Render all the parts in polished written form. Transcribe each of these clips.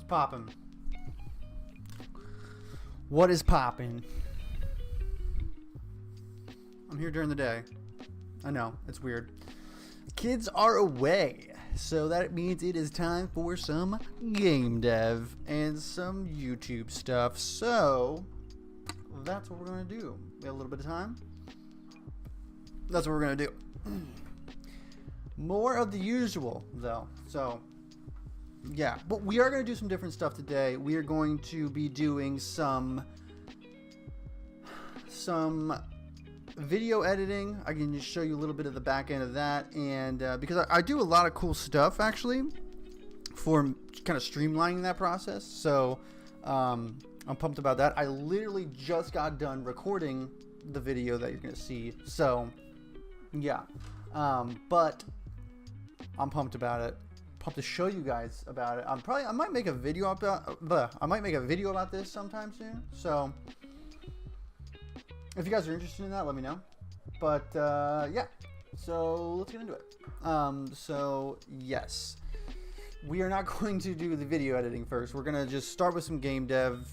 poppin'? What is poppin'? I'm here during the day. I know, it's weird. Kids are away, so that means it is time for some game dev and some YouTube stuff. So that's what we're gonna do. We have a little bit of time. That's what we're gonna do. More of the usual, though. So yeah, but we are going to do some different stuff today. We are going to be doing some video editing. I can just show you a little bit of the back end of that, and because I do a lot of cool stuff actually for kind of streamlining that process. So I'm pumped about that. I literally just got done recording the video that you're going to see. So yeah, but I'm pumped about it. Pumped to show you guys about it. I might make a video about this sometime soon. So if you guys are interested in that, let me know. But yeah, so let's get into it. So yes, we are not going to do the video editing first. We're gonna just start with some game dev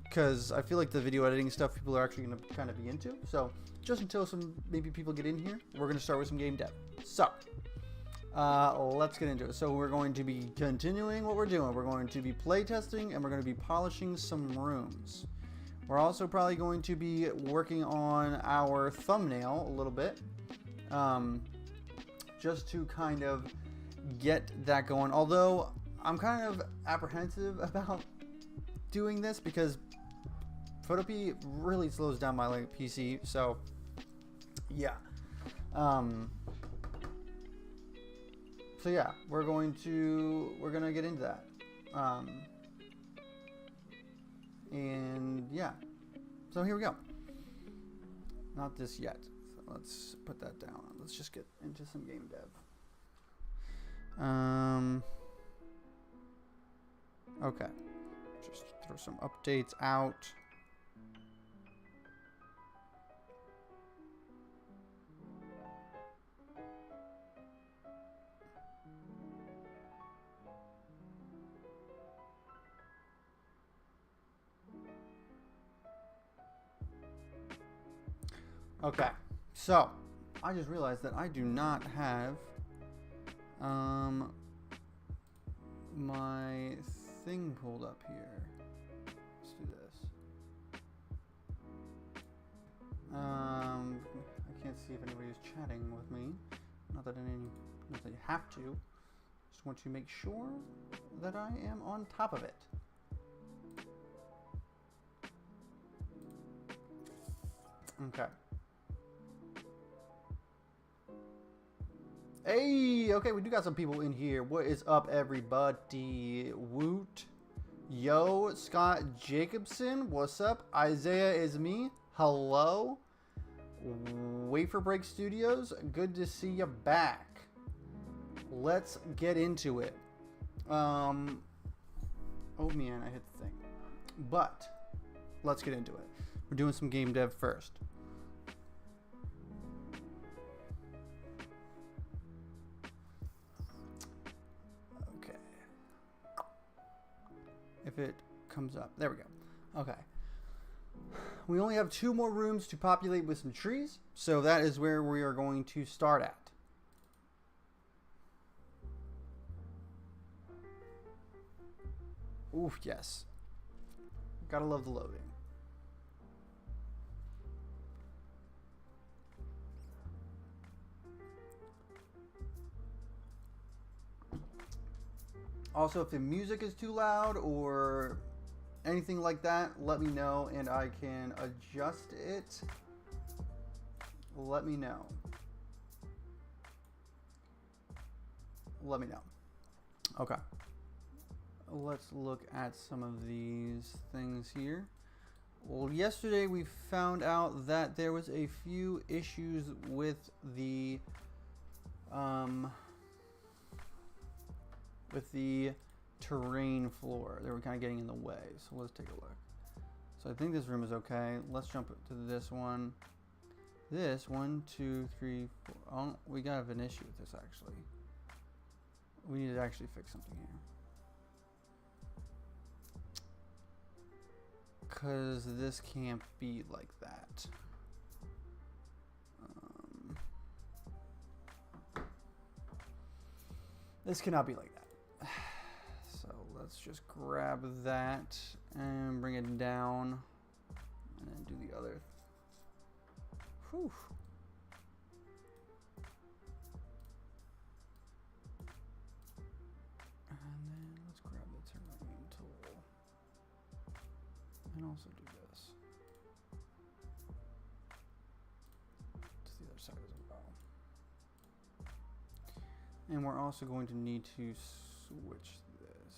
because I feel like the video editing stuff people are actually gonna kind of be into. So just until some maybe people get in here, we're gonna start with some game dev. So let's get into it. So we're going to be continuing what we're doing. We're going to be playtesting and we're going to be polishing some rooms. We're also probably going to be working on our thumbnail a little bit, just to kind of get that going. Although I'm kind of apprehensive about doing this because Photopea really slows down my PC. So yeah. So yeah, we're gonna get into that, and yeah, so here we go. Not this yet. So let's put that down. Let's just get into some game dev. Okay, just throw some updates out. Okay, so I just realized that I do not have my thing pulled up here. Let's do this. I can't see if anybody's chatting with me. Not that you have to. Just want to make sure that I am on top of it. Okay. Hey, okay, we do got some people in here. What is up, everybody? Woot. Yo, Scott Jacobson. What's up? Isaiah is me. Hello. Wafer Break Studios. Good to see you back. Let's get into it. Oh man, I hit the thing. But let's get into it. We're doing some game dev first. If it comes up. There we go. Okay. We only have 2 more rooms to populate with some trees, so that is where we are going to start at. Oof, yes. Gotta love the loading. Also, if the music is too loud or anything like that, let me know and I can adjust it. Let me know. Let me know. Okay. Let's look at some of these things here. Well, yesterday we found out that there was a few issues with the terrain floor. They were kind of getting in the way, so let's take a look. So I think this room is okay. Let's jump to this one. This 1, 2, 3, 4. Oh, we got an issue with this actually. We need to actually fix something here. because this can't be like that. This cannot be like that. So let's just grab that and bring it down and then do the other. Whew. And then let's grab the terrain tool and also do this to the other side as well. And we're also going to need to switch this.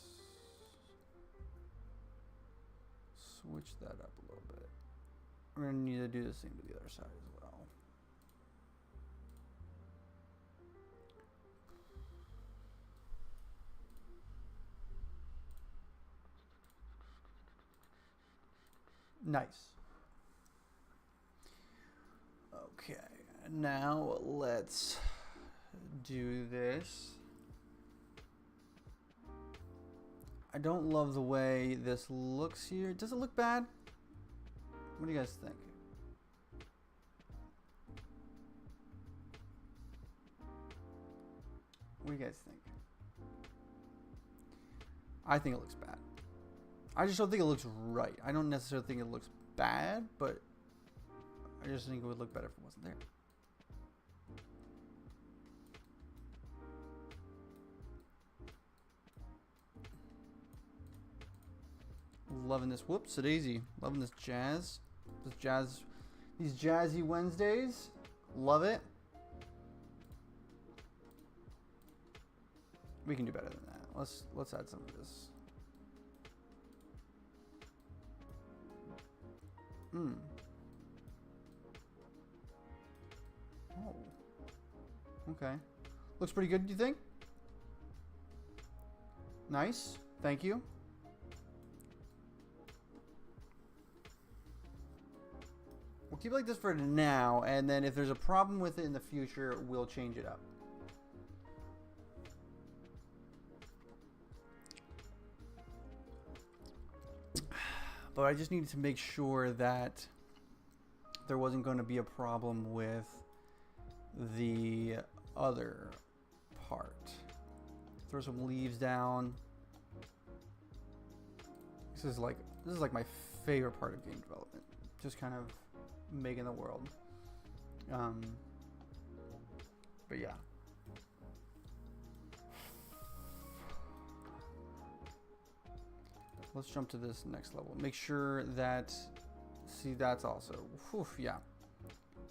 Switch that up a little bit. We're going to need to do the same to the other side as well. Nice. Okay, now let's do this. I don't love the way this looks here. Does it look bad? What do you guys think? What do you guys think? I think it looks bad. I just don't think it looks right. I don't necessarily think it looks bad, but I just think it would look better if it wasn't there. Loving this. Whoops, a daisy. Loving this jazz. These jazzy Wednesdays. Love it. We can do better than that. Let's add some of this. Oh. Okay. Looks pretty good, do you think? Nice. Thank you. We'll keep it like this for now, and then if there's a problem with it in the future, we'll change it up. But I just needed to make sure that there wasn't going to be a problem with the other part. Throw some leaves down. This is like my favorite part of game development. Just kind of making the world. But yeah. Let's jump to this next level. Make sure that, see, that's also, whew, yeah.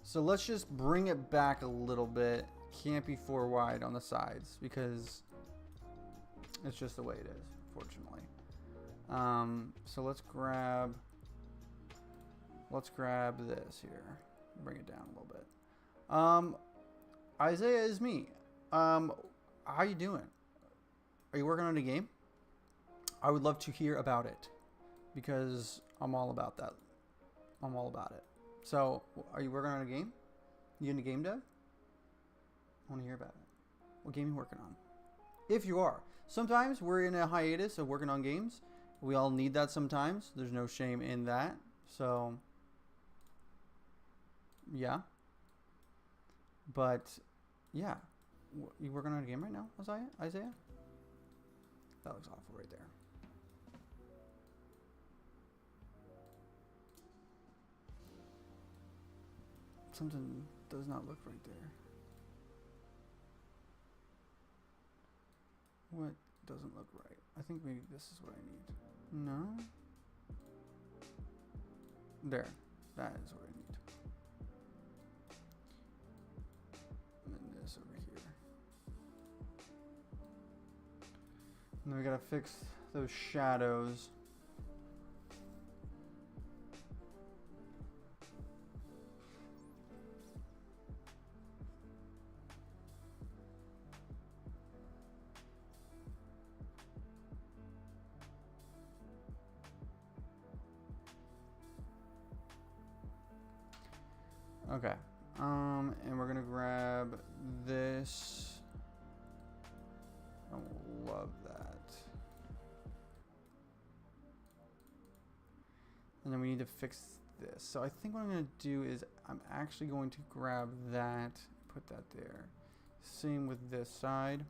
So let's just bring it back a little bit. Can't be 4 wide on the sides because it's just the way it is, unfortunately. So let's grab this here. Bring it down a little bit. Isaiah is me. How you doing? Are you working on a game? I would love to hear about it because I'm all about that. I'm all about it. So, are you working on a game? You into game dev? I want to hear about it. What game are you working on? If you are. Sometimes we're in a hiatus of working on games. We all need that sometimes. There's no shame in that. So, yeah. But, yeah. You working on a game right now, Isaiah? That looks awful right there. Something does not look right there. What doesn't look right? I think maybe this is what I need. No? There. That is what I need. And then this over here. And then we gotta fix those shadows. Okay, and we're gonna grab this. I love that. And then we need to fix this. So I think what I'm going to do is I'm actually going to grab that, put that there. Same with this side.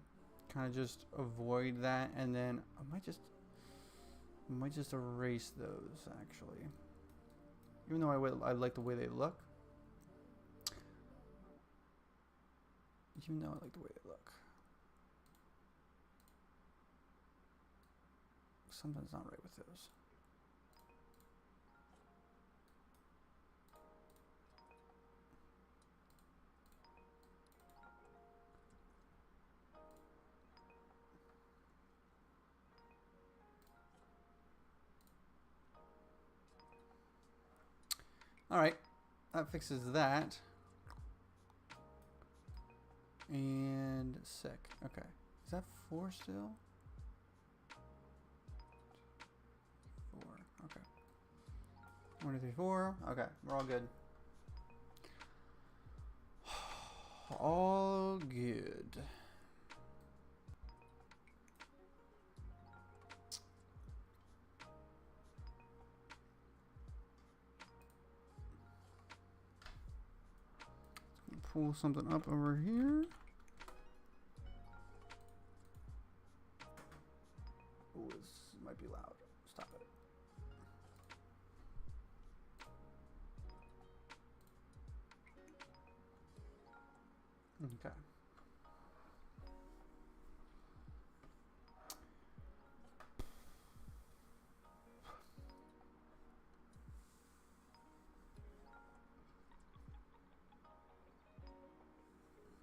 Kind of just avoid that, and then I might just erase those actually. Even though I like the way they look. Even though I like the way they look. Something's not right with those. All right, that fixes that. And sick. Okay, is that 4 still? 4. Okay. 1, 2, 3, 4. Okay, we're all good. All good. Pull something up over here. Oh, this might be loud. Stop it. Okay.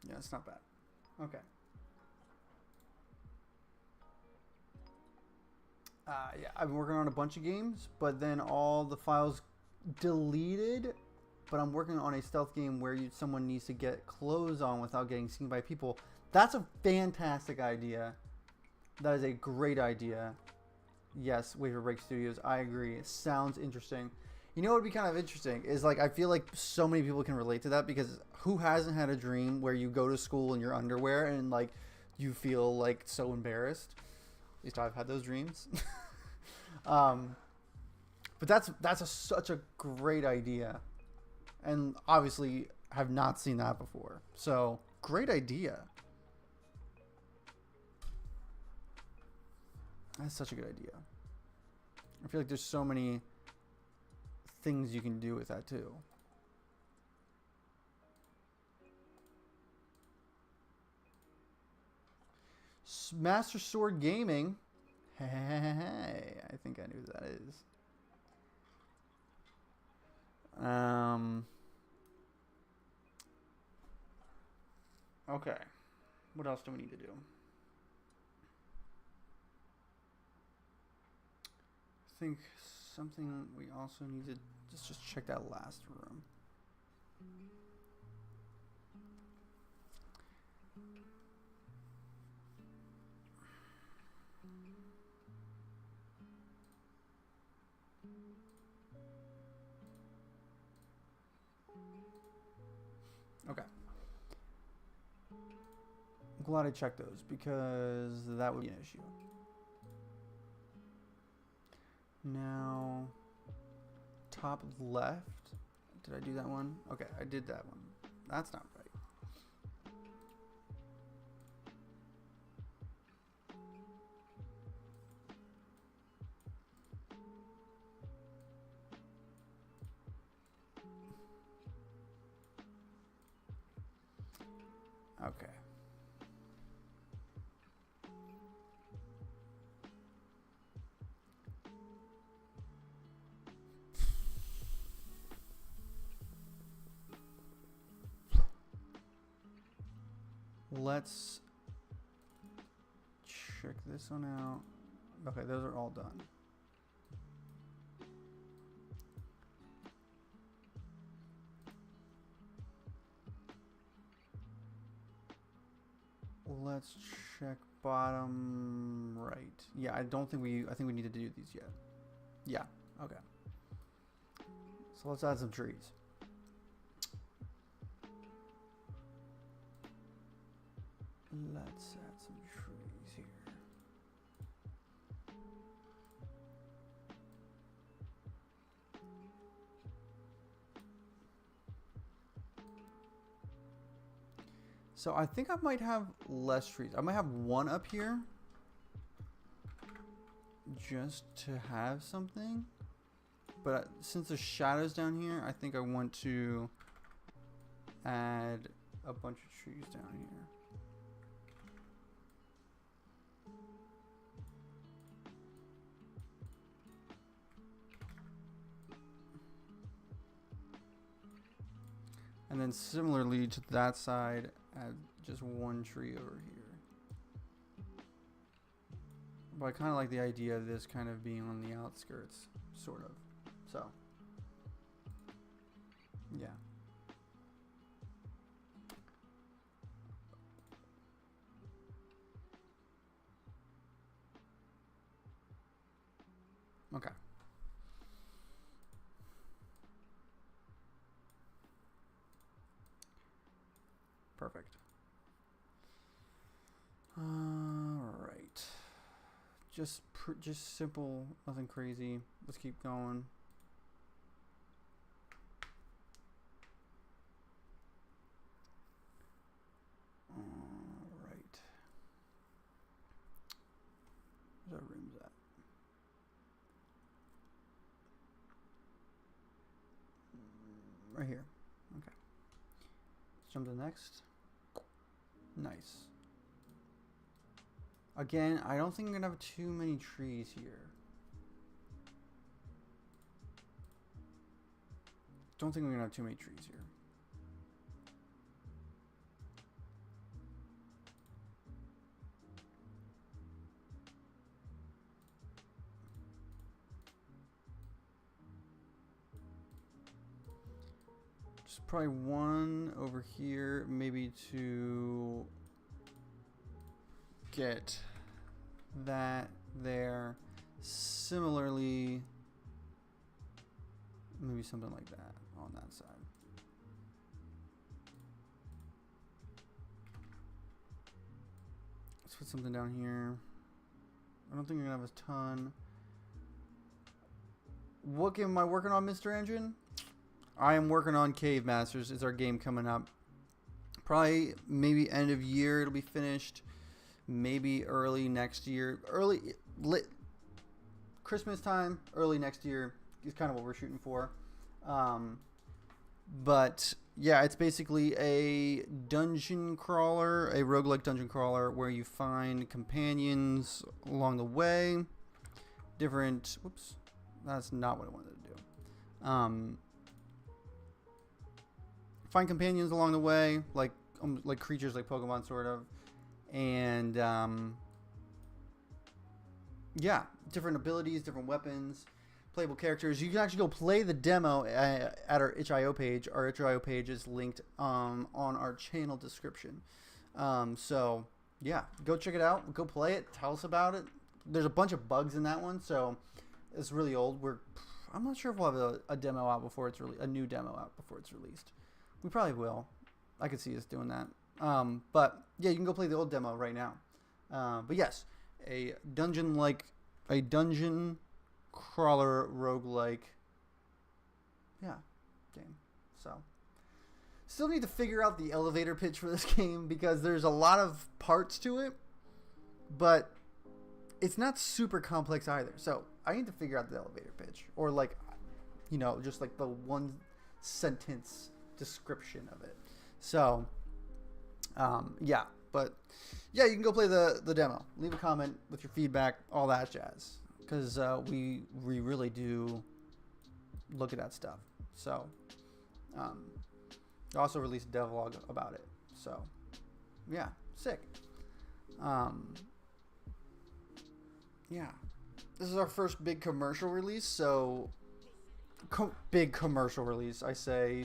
Yeah, it's not bad. Okay. Yeah, I've been working on a bunch of games, but then all the files deleted. But I'm working on a stealth game where someone needs to get clothes on without getting seen by people. That's a fantastic idea. That is a great idea. Yes, Wafer Break Studios. I agree. It sounds interesting. You know what would be kind of interesting is, like, I feel like so many people can relate to that, because who hasn't had a dream where you go to school in your underwear and, like, you feel, like, so embarrassed? At least I've had those dreams. But that's such a great idea. And obviously have not seen that before. So, great idea. That's such a good idea. I feel like there's so many things you can do with that too. Master Sword Gaming. Hey, I think I knew who that is. Okay. What else do we need to do? I think something we also need to just check that last room. Okay. I'm glad I checked those, because that would be an issue. Now, top left. Did I do that one? Okay, I did that one. That's not right. Okay. Let's check this one out. Okay, those are all done. Let's check bottom right. Yeah, I think we need to do these yet. Yeah, okay. So let's add some trees. Let's add some trees here. So I think I might have less trees. I might have one up here. Just to have something. But since the shadow's down here, I think I want to add a bunch of trees down here. And then similarly to that side, add just one tree over here. But I kind of like the idea of this kind of being on the outskirts, sort of. So, yeah. Okay. Perfect. All right. Just simple, nothing crazy. Let's keep going. All right. Where's our rooms at? Right here. Okay. Let's jump to the next. Nice. Again, I don't think I'm gonna have too many trees here. Don't think we're gonna have too many trees here. Just probably one over here, maybe to get that there. Similarly, maybe something like that on that side. Let's put something down here. I don't think we're gonna have a ton. What game am I working on, Mr. Engine? I am working on Cave Masters. It's our game coming up. Probably maybe end of year it'll be finished. Maybe early next year. Christmas time, early next year is kind of what we're shooting for. But yeah, it's basically a dungeon crawler, a roguelike dungeon crawler where you find companions along the way. Different, whoops, that's not what I wanted to do. Find companions along the way, like creatures like Pokemon, sort of. And yeah, different abilities, different weapons, playable characters. You can actually go play the demo at our itch.io page. Our itch.io page is linked on our channel description. So yeah, go check it out. Go play it. Tell us about it. There's a bunch of bugs in that one, so it's really old. I'm not sure if we'll have a demo out before it's a new demo out before it's released. We probably will. I could see us doing that. But yeah, you can go play the old demo right now. But yes, a dungeon crawler roguelike, yeah, game. So still need to figure out the elevator pitch for this game because there's a lot of parts to it, but it's not super complex either. So I need to figure out the elevator pitch, or just like the one sentence description of it. So yeah, but yeah, you can go play the demo. Leave a comment with your feedback, all that jazz, because we really do look at that stuff. So I also released a devlog about it. So yeah, sick. Yeah, this is our first big commercial release. So big commercial release, I say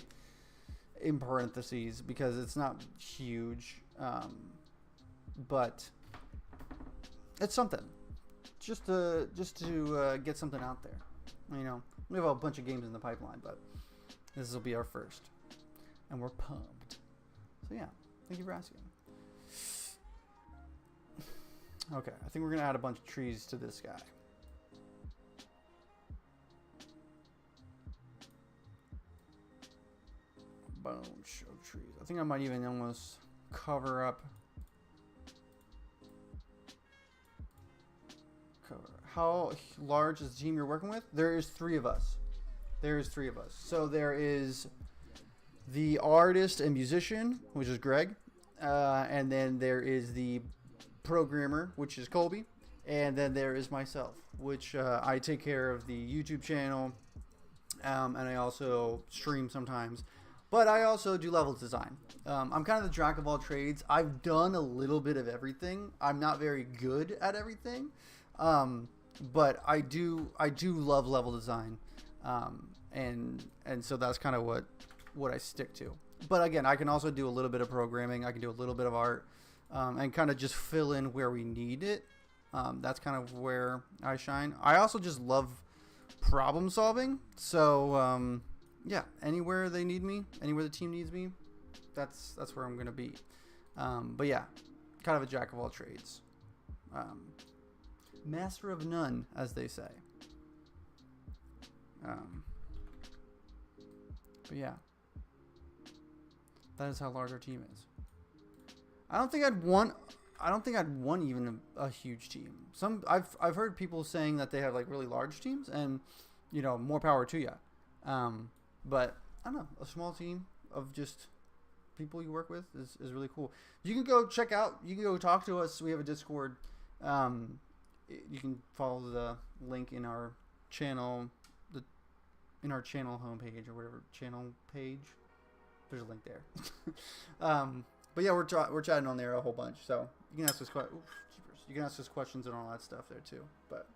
in parentheses because it's not huge, but it's something. Just to get something out there. You know, we have a bunch of games in the pipeline, but this will be our first, and we're pumped. So yeah, thank you for asking. Okay, I think we're gonna add a bunch of trees to this guy. Bunch of trees. I think I might even almost cover up. How large is the team you're working with? There is 3 of us. There is 3 of us. So there is the artist and musician, which is Greg. And then there is the programmer, which is Colby. And then there is myself, which I take care of the YouTube channel. And I also stream sometimes. But I also do level design. I'm kind of the jack of all trades. I've done a little bit of everything. I'm not very good at everything. But I do love level design. And so that's kind of what I stick to. But again, I can also do a little bit of programming. I can do a little bit of art, and kind of just fill in where we need it. That's kind of where I shine. I also just love problem solving. So, yeah, anywhere they need me, anywhere the team needs me, that's where I'm going to be. But yeah, kind of a jack of all trades. Master of none, as they say. But yeah, that is how large our team is. I don't think I'd want even a huge team. I've heard people saying that they have like really large teams, and you know, more power to you. But I don't know, a small team of just people you work with is really cool. You can go check out. You can go talk to us. We have a Discord. You can follow the link in our channel, in our channel homepage or whatever channel page. There's a link there. But yeah, we're chatting on there a whole bunch, so you can ask us questions and all that stuff there too. But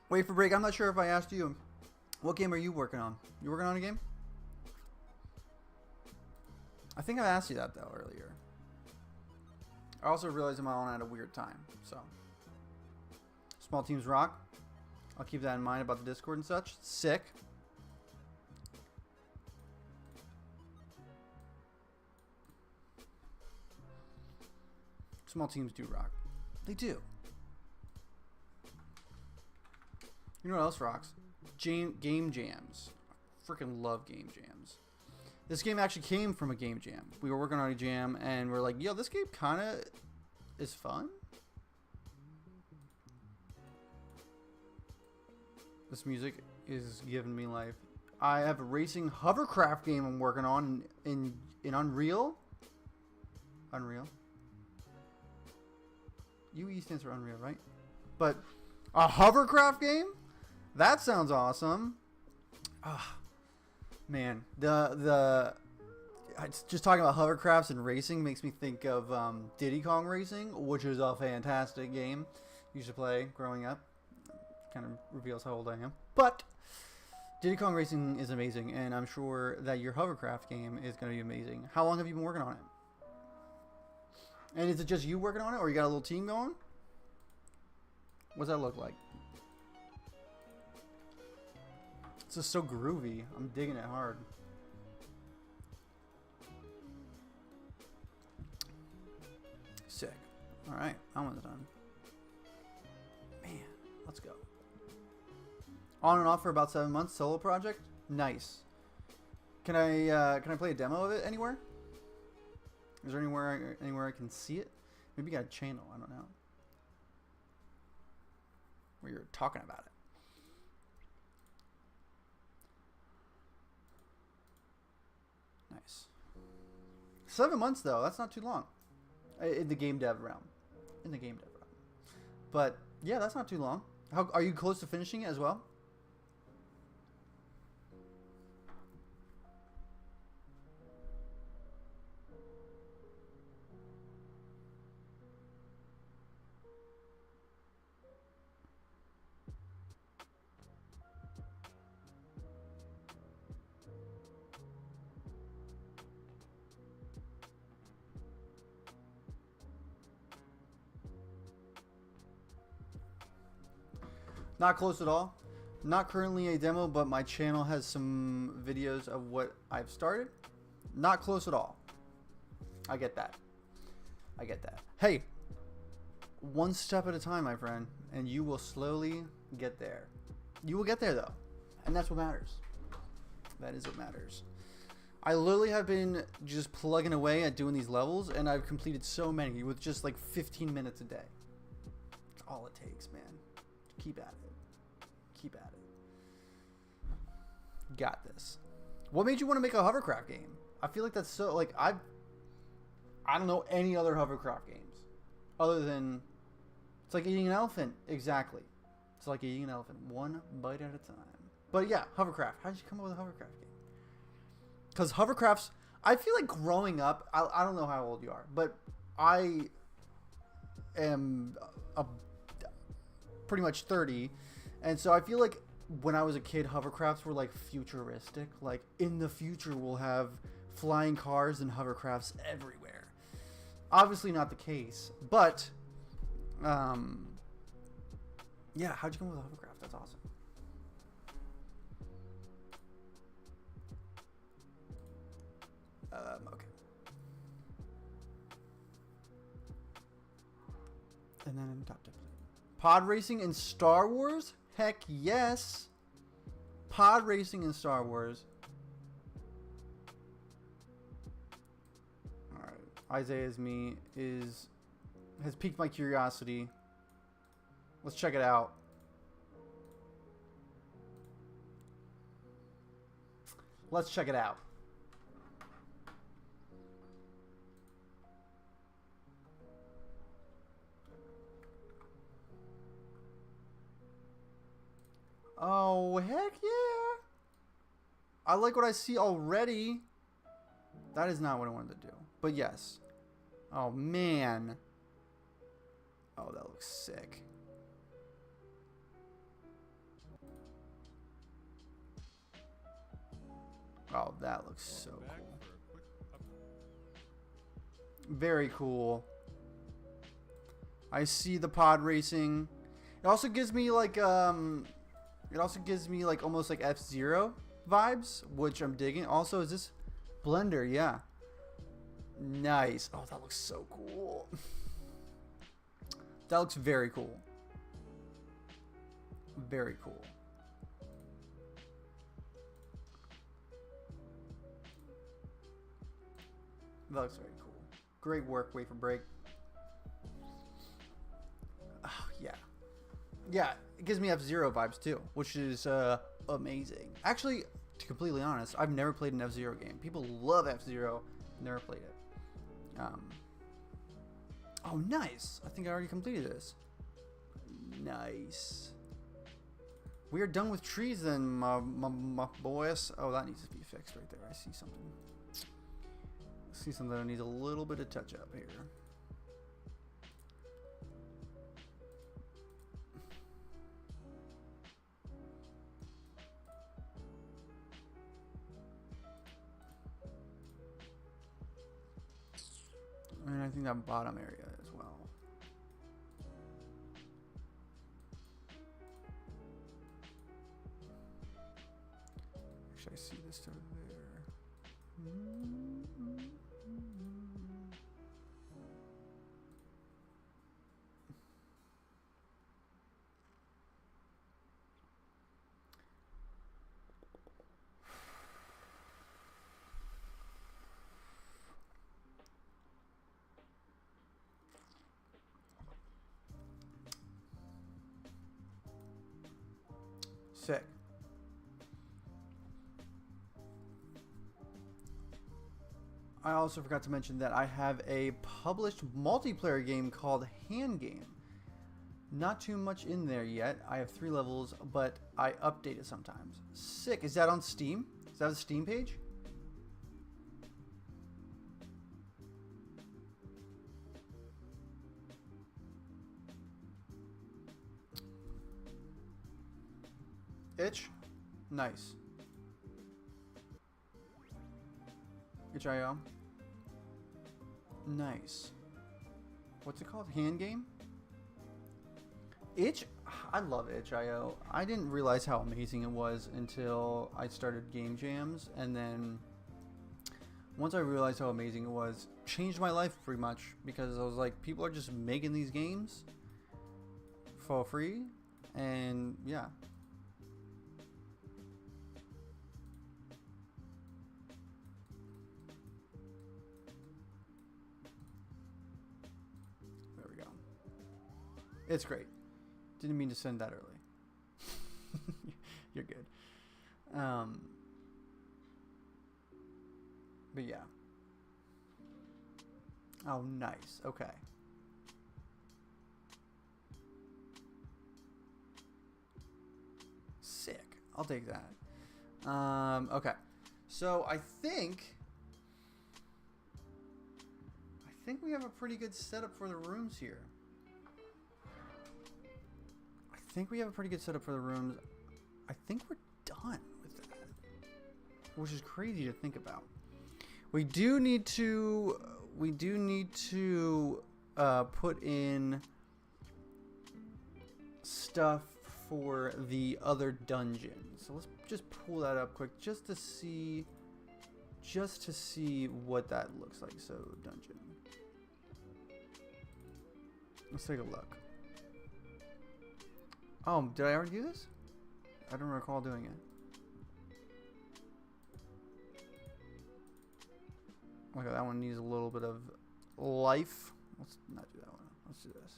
wait for break. I'm not sure if I asked you, what game are you working on? You working on a game? I think I asked you that though earlier. I also realized I'm on at a weird time, so small teams rock. I'll keep that in mind about the Discord and such. Sick. Small teams do rock. They do. You know what else rocks? Game jams. I freaking love game jams. This game actually came from a game jam. We were working on a jam and we're like, yo, this game kind of is fun. This music is giving me life. I have a racing hovercraft game I'm working on in Unreal. Unreal. UE stands for Unreal, right? But a hovercraft game? That sounds awesome. Ah, man, just talking about hovercrafts and racing makes me think of Diddy Kong Racing, which is a fantastic game. Used to play growing up. Kind of reveals how old I am. But Diddy Kong Racing is amazing, and I'm sure that your hovercraft game is going to be amazing. How long have you been working on it? And is it just you working on it, or you got a little team going? What's that look like? It's just so groovy. I'm digging it hard. Sick. Alright, that one's done. Man, let's go. On and off for about 7 months, solo project? Nice. Can I play a demo of it anywhere? Is there anywhere I can see it? Maybe you got a channel, I don't know. Where you're talking about it. Nice. 7 months though, that's not too long. In the game dev realm. But yeah, that's not too long. How are you close to finishing it as well? Not close at all. Not currently a demo, but my channel has some videos of what I've started. Not close at all. I get that. I get that. Hey, one step at a time, my friend, and you will slowly get there. You will get there, though, and that's what matters. That is what matters. I literally have been just plugging away at doing these levels, and I've completed so many with just like 15 minutes a day. That's all it takes, man. Keep at it. Keep at it. Got this. What made you want to make a hovercraft game? I feel like that's so, like, I don't know any other hovercraft games other than, it's like eating an elephant. Exactly. It's like eating an elephant, one bite at a time. But yeah, hovercraft. How did you come up with a hovercraft game? Because hovercrafts, I feel like growing up, I don't know how old you are, but I am pretty much 30. And so I feel like when I was a kid, hovercrafts were like futuristic. Like in the future, we'll have flying cars and hovercrafts everywhere. Obviously not the case, but yeah, how'd you come up with a hovercraft? That's awesome. Okay. And then top tip. Pod racing in Star Wars? Heck yes. Pod racing in Star Wars. Alright. Isaiah's me has piqued my curiosity. Let's check it out. Let's check it out. Oh, heck yeah. I like what I see already. That is not what I wanted to do. But yes. Oh, man. Oh, that looks sick. Oh, that looks so cool. Very cool. I see the pod racing. It also gives me like almost like F-Zero vibes, which I'm digging. Also, is this Blender? Yeah. Nice. Oh, that looks so cool. That looks very cool. Very cool. That looks very cool. Great work. Wait for break. Oh, yeah. Yeah, it gives me F-Zero vibes too, which is amazing. Actually, to be completely honest, I've never played an F-Zero game. People love F-Zero. Never played it. Oh, nice. I think I already completed this. Nice. We are done with trees then, my boys. Oh, that needs to be fixed right there. I see something. I see something that needs a little bit of touch up here. And I think that bottom area as well. Actually, I see this over there. Sick. I also forgot to mention that I have a published multiplayer game called Hand Game. Not too much in there yet. I have 3 levels, but I update it sometimes. Sick. Is that on Steam? Is that a Steam page? Itch? Nice. itch.io? Nice. What's it called? Hand Game? Itch? I love itch.io. I didn't realize how amazing it was until I started Game Jams, and then once I realized how amazing it was, changed my life pretty much, because I was like, people are just making these games for free, and yeah. It's great. Didn't mean to send that early. You're good. But yeah. Oh, nice. Okay. Sick. I'll take that. Okay. So I think we have a pretty good setup for the rooms here. I think we we're done with that, which is crazy to think about. We do need to put in stuff for the other dungeons. So let's just pull that up quick just to see what that looks like. So dungeon. Let's take a look. Oh, did I already do this? I don't recall doing it. Okay, that one needs a little bit of life. Let's not do that one. Let's do this.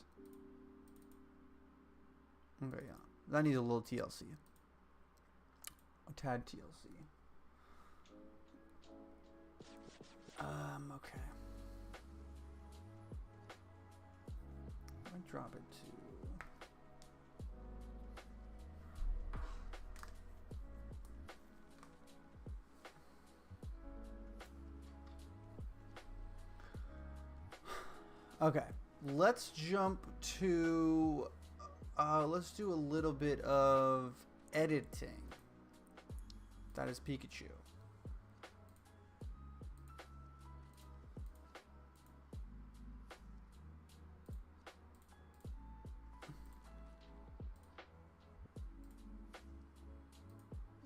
Okay, yeah. That needs a little TLC. A tad TLC. Okay. I drop it to... Okay, let's jump to, let's do a little bit of editing. That is Pikachu.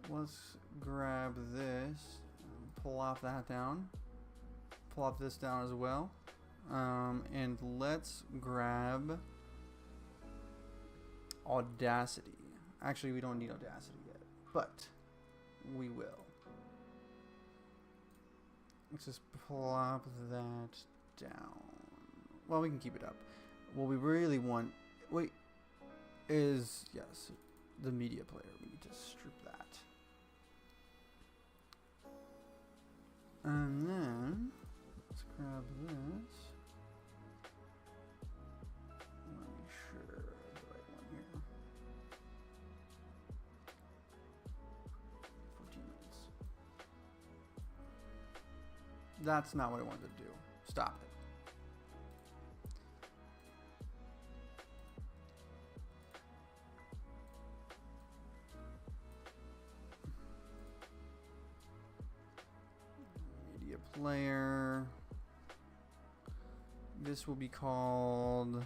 Let's grab this, plop that down, plop this down as well. And let's grab Audacity. Actually, we don't need Audacity yet, but we will. Let's just plop that down. Well, we can keep it up. What we really want, is, yes, the media player. We need to strip that. And then, let's grab this. That's not what I wanted to do. Stop it. Media player. This will be called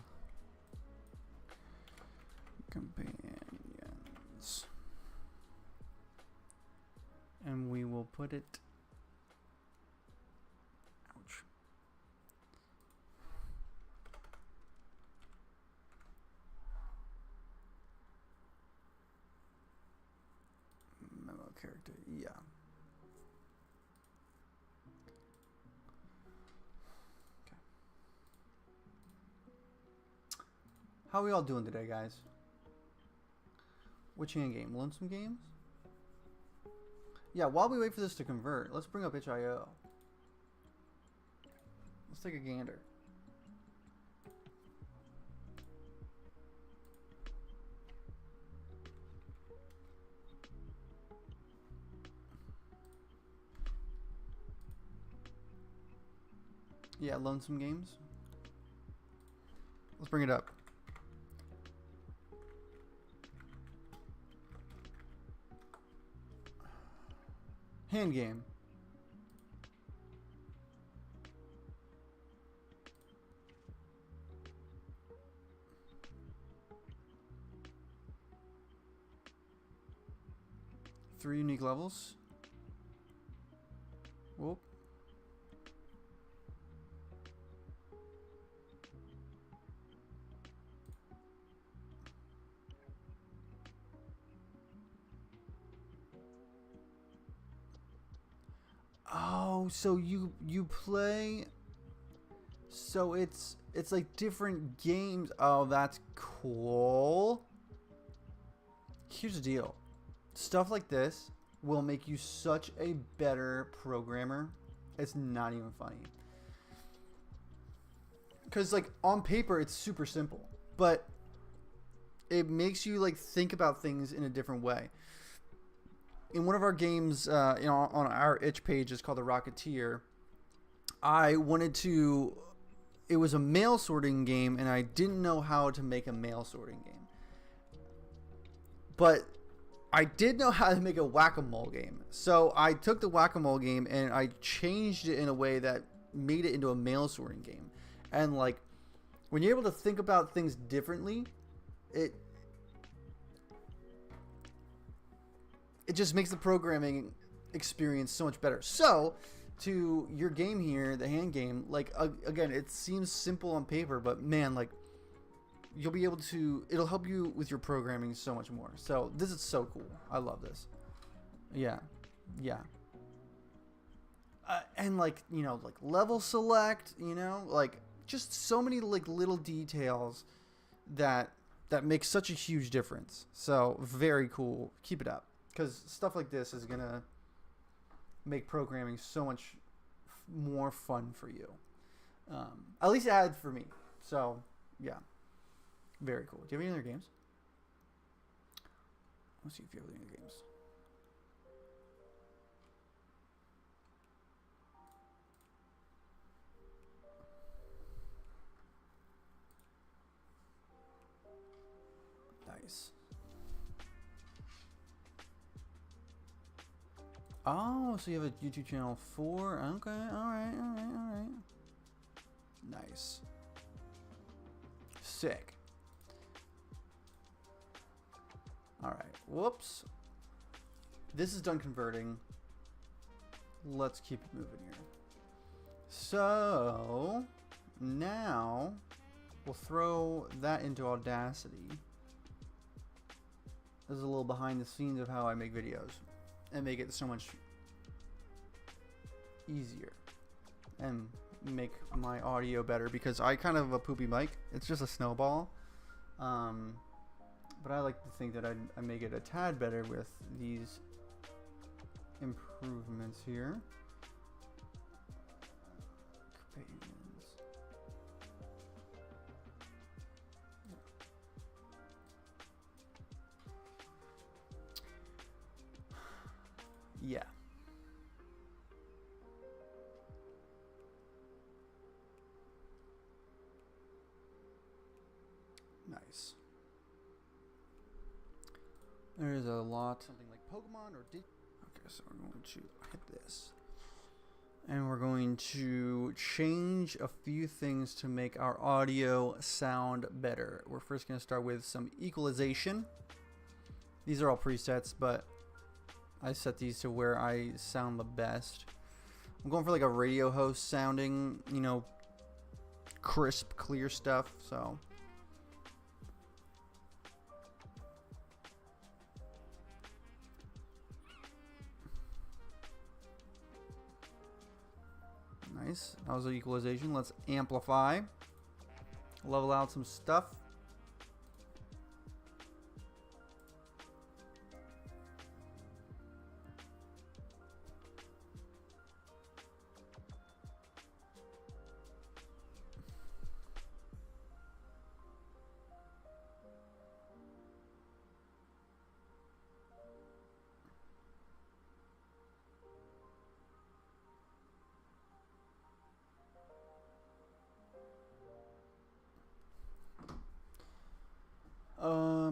Companions. And we will put it... character, yeah. Okay. How are we all doing today, guys? Which hand game? Lonesome Games? Yeah, while we wait for this to convert, let's bring up itch.io. Let's take a gander. Yeah, Lonesome Games. Let's bring it up. Hand game. Three unique levels. Whoop. Oh, so you play, so it's It's like different games. Oh, that's cool. Here's the deal. Stuff like this will make you such a better programmer. It's not even funny. Because like on paper, it's super simple, but it makes you like think about things in a different way. In one of our games, on our itch page, it's called the Rocketeer. I wanted to. It was a mail sorting game, and I didn't know how to make a mail sorting game. But I did know how to make a whack-a-mole game. So I took the whack-a-mole game and I changed it in a way that made it into a mail sorting game. And like, when you're able to think about things differently, it just makes the programming experience so much better. So, to your game here, the hand game, like, again, it seems simple on paper, but man, like, you'll be able to, it'll help you with your programming so much more. So, this is so cool. I love this. Yeah. Yeah. And, like, you know, like, level select, you know, like, just so many, like, little details that make such a huge difference. So, very cool. Keep it up. Because stuff like this is going to make programming so much more fun for you. At least it had for me. So, yeah. Very cool. Do you have any other games? Let's see if you have any other games. Nice. Oh, so you have a YouTube channel for... Okay, alright. Nice. Sick. Alright, whoops. This is done converting. Let's keep it moving here. So, now, we'll throw that into Audacity. This is a little behind the scenes of how I make videos. And make it so much easier and make my audio better, because I kind of have a poopy mic. It's just a snowball, but I like to think that I make it a tad better with these improvements here. Yeah. Nice. There's a lot. Something like Pokemon or okay, so we're going to hit this. And we're going to change a few things to make our audio sound better. We're first going to start with some equalization. These are all presets, but I set these to where I sound the best. I'm going for like a radio host sounding, you know, crisp, clear stuff, so. Nice. That was the equalization. Let's amplify. Level out some stuff.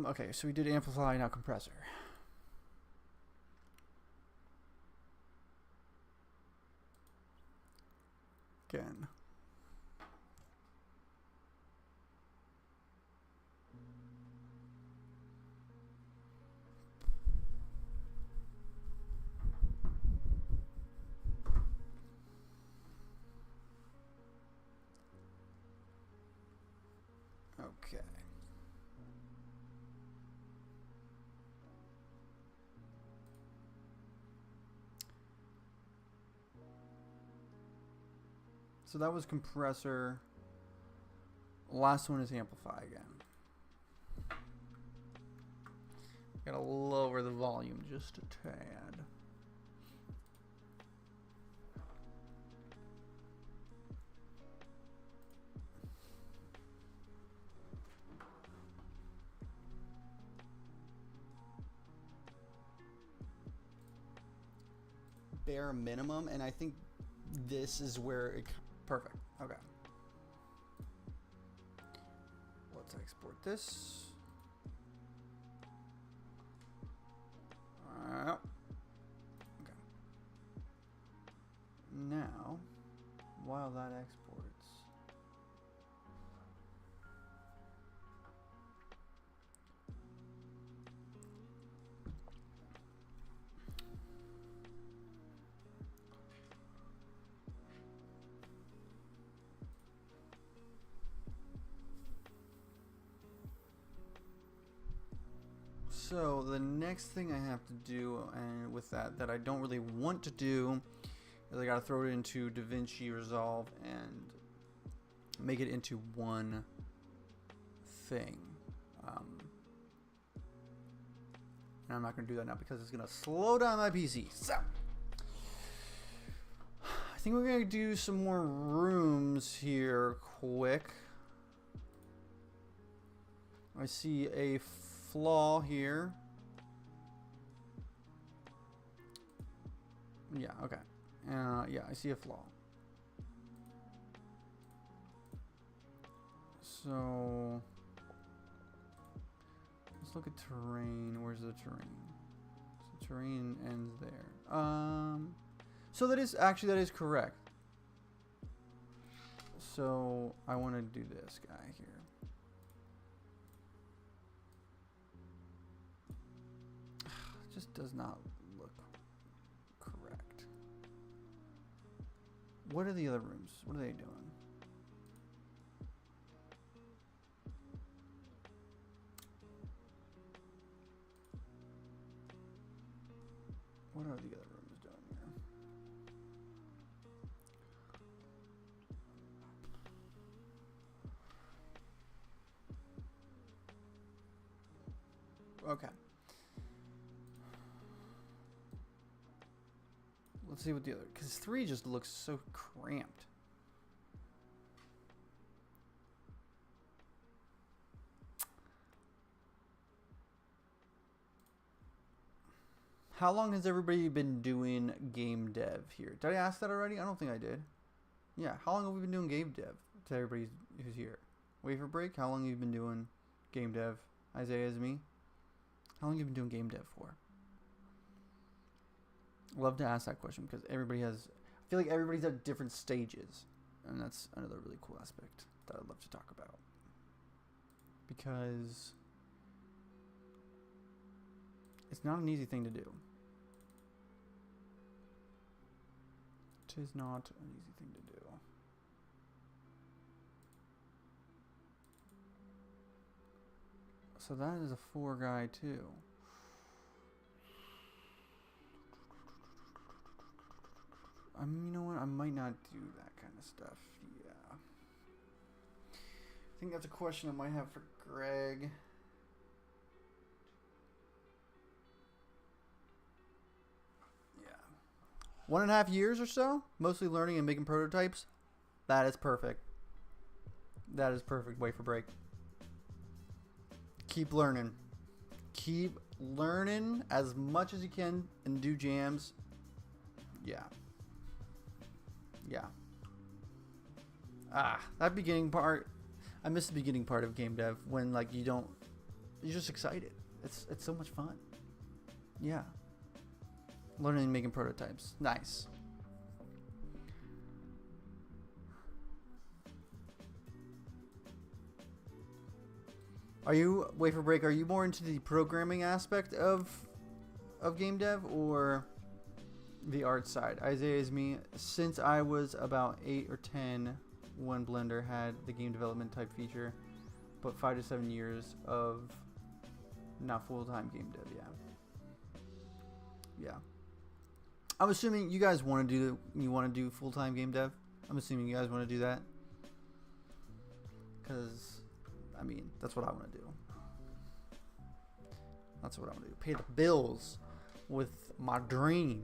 Okay, so we did amplify, now compressor. Again. Okay. So that was compressor. Last one is amplify again. Gotta lower the volume just a tad. Bare minimum, and I think this is where it perfect. Okay. Let's export this. Okay. Now, while that exports, so the next thing I have to do, and with that I don't really want to do, is I gotta throw it into DaVinci Resolve and make it into one thing. And I'm not gonna do that now because it's gonna slow down my PC. So I think we're gonna do some more rooms here quick. I see a flaw here. Yeah, okay. Yeah, I see a flaw. So let's look at terrain. Where's the terrain? So terrain ends there. So that is correct. So I want to do this guy here. Just does not look correct. What are the other rooms? What are they doing? What are the other rooms doing here? Okay. Let's see what the other, because 3 just looks so cramped. How long has everybody been doing game dev here? Did I ask that already? I don't think I did. Yeah, how long have we been doing game dev to everybody who's here? Wafer Break, how long have you been doing game dev? Isaiah is me. How long have you been doing game dev for? Love to ask that question because everybody has, I feel like everybody's at different stages, and that's another really cool aspect that I'd love to talk about, because it's not an easy thing to do. It is not an easy thing to do. So that is a 4 guy too. You know what? I might not do that kind of stuff. Yeah. I think that's a question I might have for Greg. Yeah. 1.5 years or so, mostly learning and making prototypes. That is perfect. That is perfect. Wafer Break. Keep learning. Keep learning as much as you can and do jams. Yeah. Yeah. That beginning part, I miss the beginning part of game dev when like you're just excited. It's so much fun. Yeah. Learning and making prototypes. Nice. Are you, Wafer Break, are you more into the programming aspect of game dev or the art side? Isaiah is me. Since I was about 8 or 10 when Blender had the game development type feature, but 5 to 7 years of not full-time game dev. Yeah. I'm assuming you guys want to do full-time game dev. I'm assuming you guys want to do that, because, I mean, that's what I want to do. That's what I want to do. Pay the bills with my dream.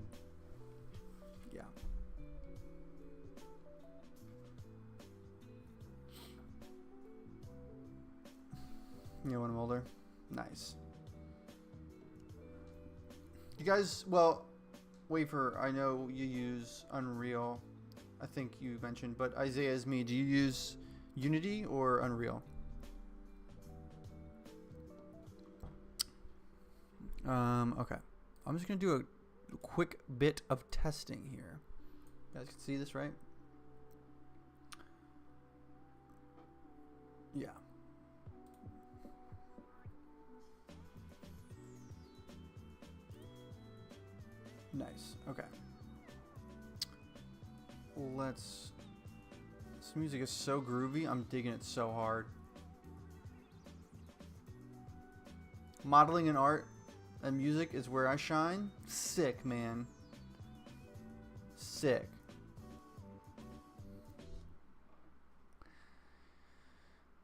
Yeah. You know when I'm older? Nice. You guys, well, Wafer, I know you use Unreal. I think you mentioned, but Isaiah is me. Do you use Unity or Unreal? Okay. I'm just going to do a quick bit of testing here. You guys can see this, right? Yeah. Nice. Okay. Let's... This music is so groovy. I'm digging it so hard. Modeling and art and music is where I shine. Sick, man. Sick.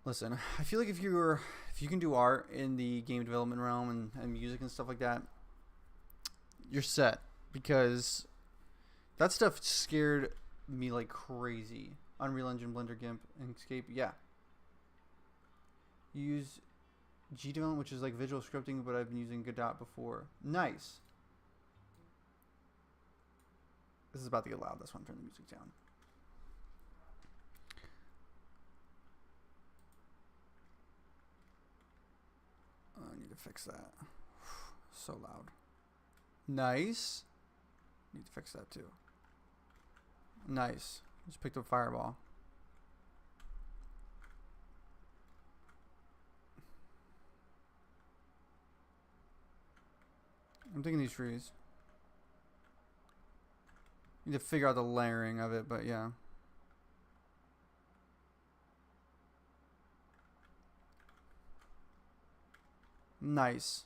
Listen, I feel like if you can do art in the game development realm and music and stuff like that, you're set. Because that stuff scared me like crazy. Unreal Engine, Blender, GIMP, Inkscape, yeah. You use GDevelopment, which is like visual scripting, but I've been using Godot before. Nice. This is about to get loud. That's why I'm turning the music down. I need to fix that. So loud. Nice. Need to fix that too. Nice. Just picked up Fireball. I'm digging these trees. Need to figure out the layering of it, but yeah. Nice.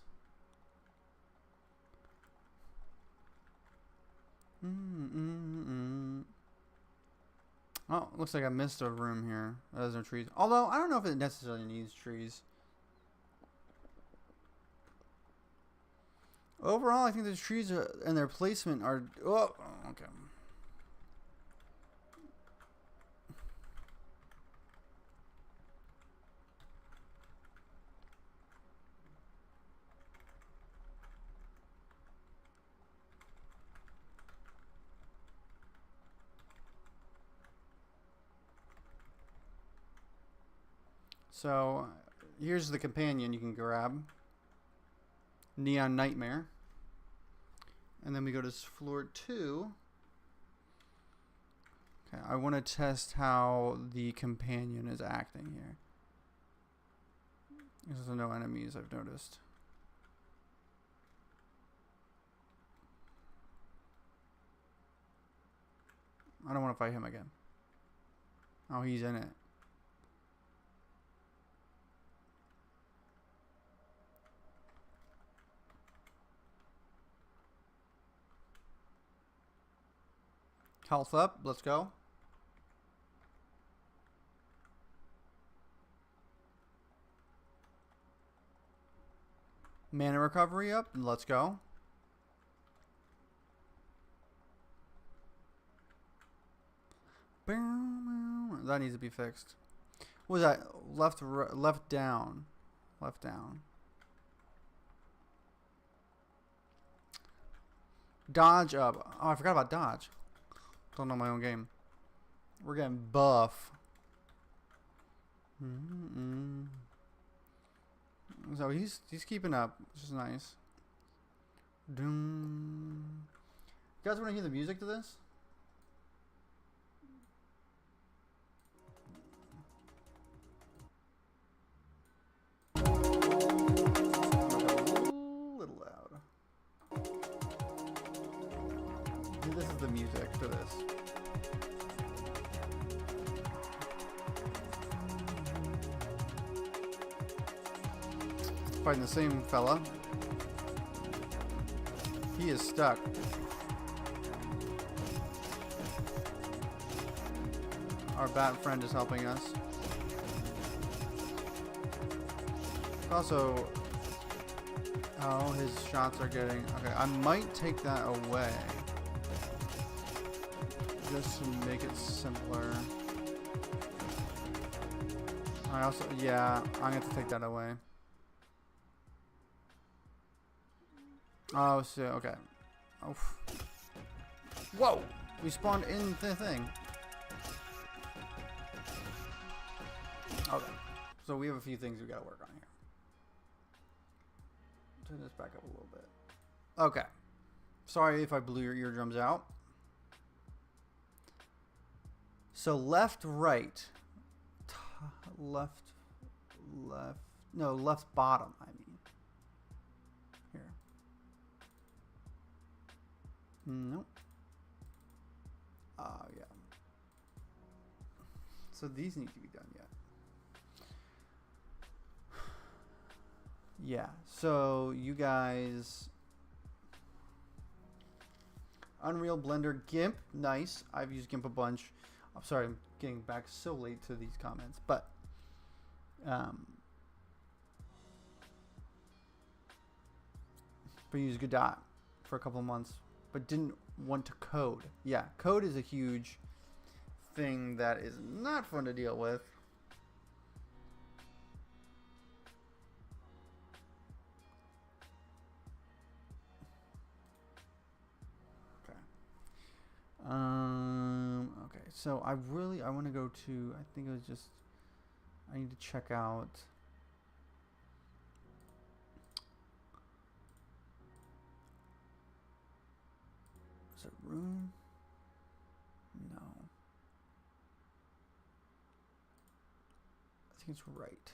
Oh, looks like I missed a room here. There's no trees. Although, I don't know if it necessarily needs trees. Overall, I think the trees and their placement are... Oh, okay. So, here's the companion you can grab. Neon Nightmare. And then we go to floor 2. Okay, I want to test how the companion is acting here. There's no enemies I've noticed. I don't want to fight him again. Oh, he's in it. Health up. Let's go. Mana recovery up. Let's go. That needs to be fixed. What was that? Left down. Left down. Dodge up. Oh, I forgot about dodge. Don't know my own game. We're getting buff. So he's keeping up, which is nice. Doom. You guys want to hear the music to this? A little loud. This is the music for this. Fighting the same fella. He is stuck. Our bat friend is helping us. Also, oh, his shots are getting... Okay, I might take that away. Just to make it simpler. I also... Yeah, I'm going to have to take that away. Oh, so... Okay. Oh. Whoa! We spawned in the thing. Okay. So we have a few things we got to work on here. Turn this back up a little bit. Okay. Sorry if I blew your eardrums out. So left, right. Left, no, left bottom, I mean. Here. Nope. Yeah. So these need to be done yet. Yeah, so you guys... Unreal, Blender, GIMP, nice. I've used GIMP a bunch. I'm sorry, I'm getting back so late to these comments, but... we used Godot for a couple of months, but didn't want to code. Yeah, code is a huge thing that is not fun to deal with. Okay, so I want to go to, I think it was just, I need to check out, is it room? No. I think it's right.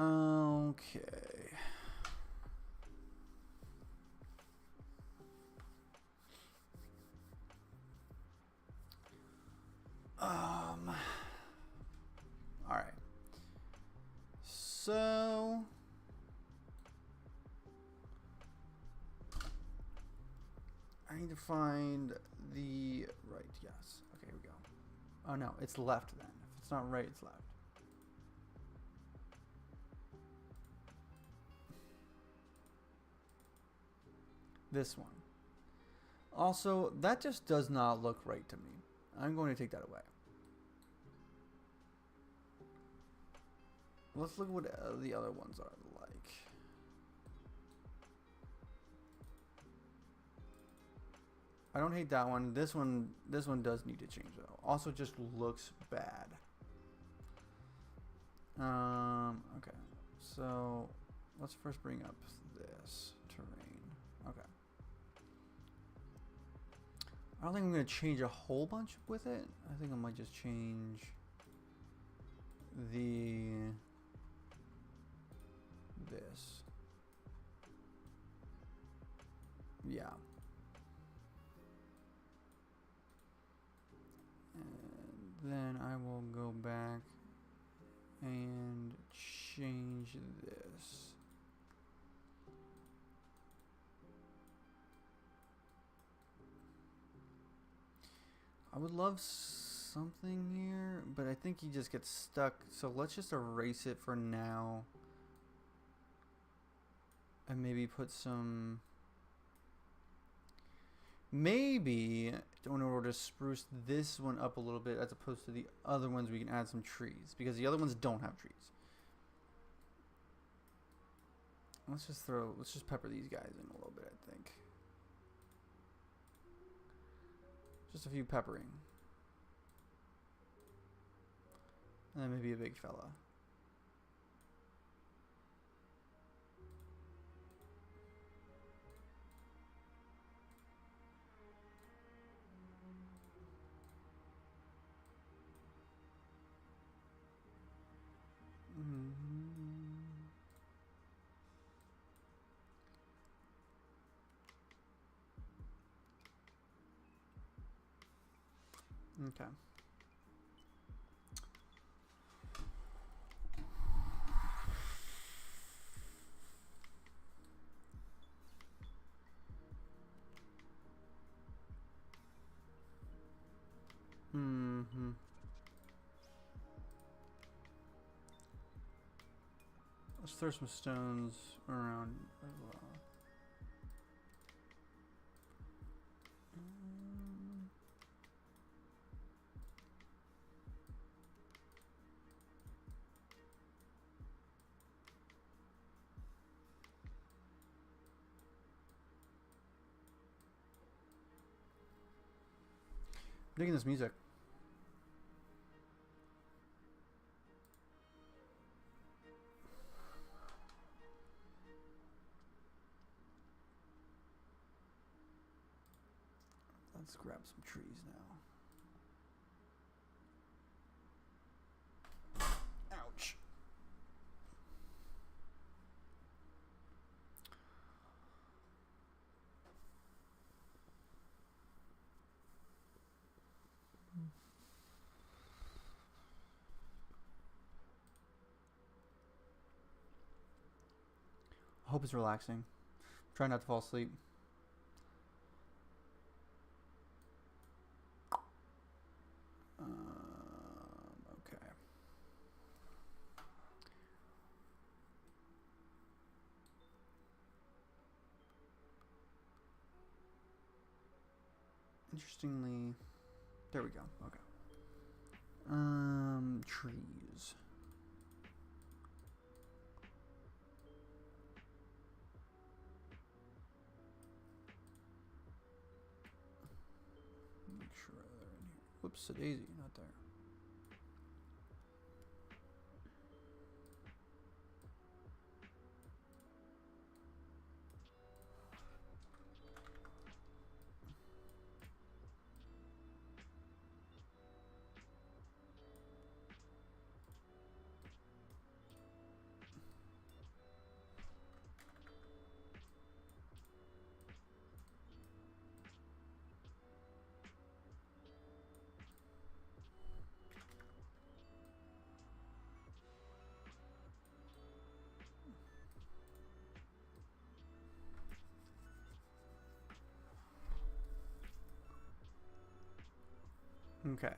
Okay. All right. So I need to find the right. Yes. Okay, here we go. Oh no, it's left then. If it's not right, it's left. This one. Also, that just does not look right to me. I'm going to take that away. Let's look at what the other ones are like. I don't hate that one. This one does need to change though. Also just looks bad. Okay. So let's first bring up this terrain. Okay. I don't think I'm going to change a whole bunch with it. I think I might just change this. Yeah. And then I will go back and change this. I would love something here, but I think he just gets stuck. So let's just erase it for now. And maybe put some... Maybe in order to spruce this one up a little bit as opposed to the other ones, we can add some trees. Because the other ones don't have trees. Let's just pepper these guys in a little bit, I think. Just a few peppering. And then maybe a big fella. Okay. Mm-hmm. Let's throw some stones around as well. I'm digging this music. Let's grab some trees now. Ouch. I hope it's relaxing. Try not to fall asleep. Okay. Interestingly, there we go. Okay. Trees. Make sure they're in here. Whoops, a daisy, not there. Okay.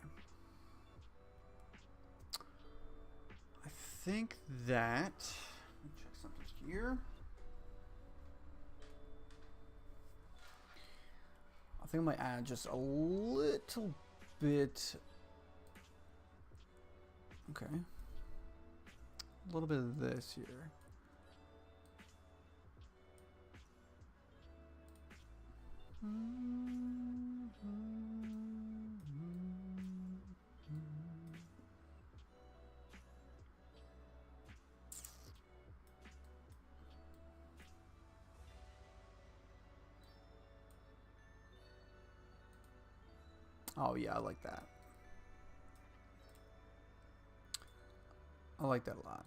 I think that. Let me check something here. I think I might add just a little bit. Okay. A little bit of this here. Oh yeah, I like that. I like that a lot.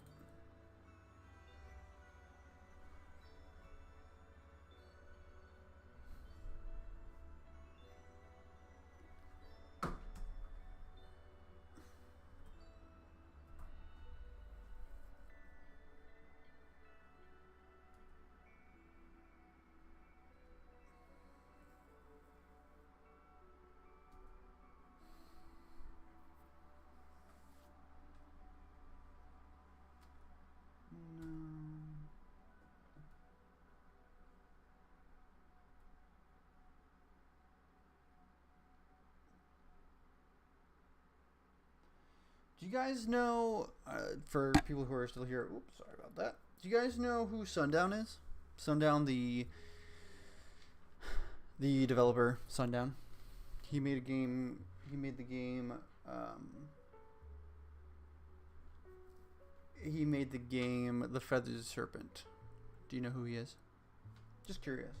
Do you guys know, for people who are still here, oops, sorry about that. Do you guys know who Sundown is? Sundown, the developer, Sundown. He made a game, he made the game The Feathered Serpent. Do you know who he is? Just curious.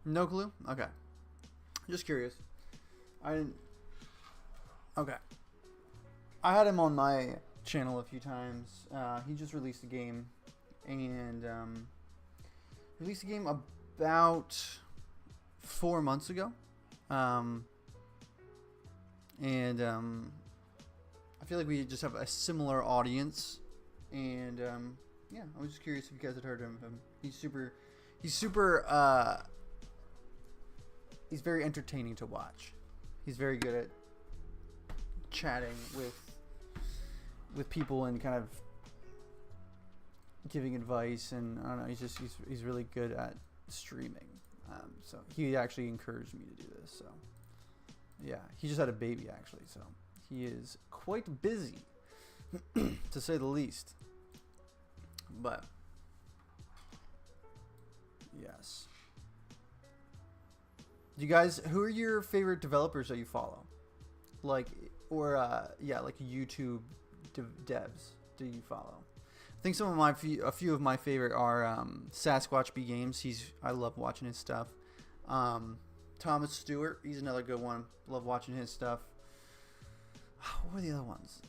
No clue? Okay. Just curious. I didn't... Okay. I had him on my channel a few times. He just released a game. And released a game about 4 months ago. I feel like we just have a similar audience. And yeah, I was just curious if you guys had heard of him. He's very entertaining to watch. He's very good at chatting with people and kind of giving advice, and I don't know, he's really good at streaming. So he actually encouraged me to do this. So yeah, he just had a baby actually, so he is quite busy to say the least. But yes. You guys, who are your favorite developers that you follow? Like, or yeah, like YouTube devs do you follow? I think some of a few of my favorite are Sasquatch B Games. I love watching his stuff. Thomas Stewart, he's another good one. Love watching his stuff. What were the other ones?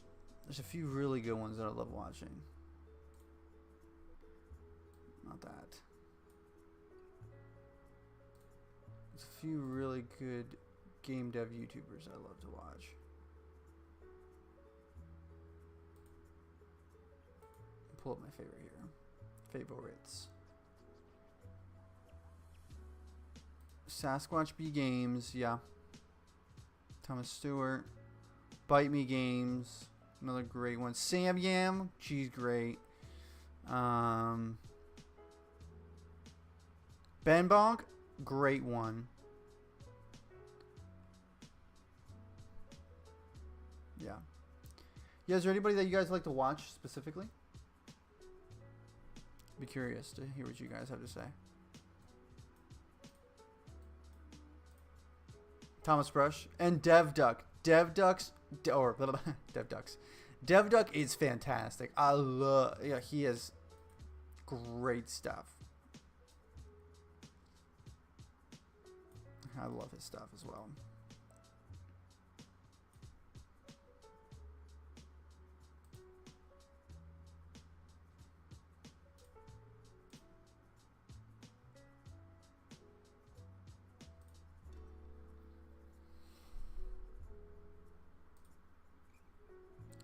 There's a few really good ones that I love watching. Not that. There's a few really good game dev YouTubers I love to watch. Pull up my favorite here. Favorites. Sasquatch B Games, yeah. Thomas Stewart. Bite Me Games, another great one. Sam Yam, she's great. Ben Bonk, great one. Yeah. Yeah, is there anybody that you guys like to watch specifically? Be curious to hear what you guys have to say. Thomas Brush and DevDuck. DevDuck is fantastic. Yeah, he has great stuff. I love his stuff as well.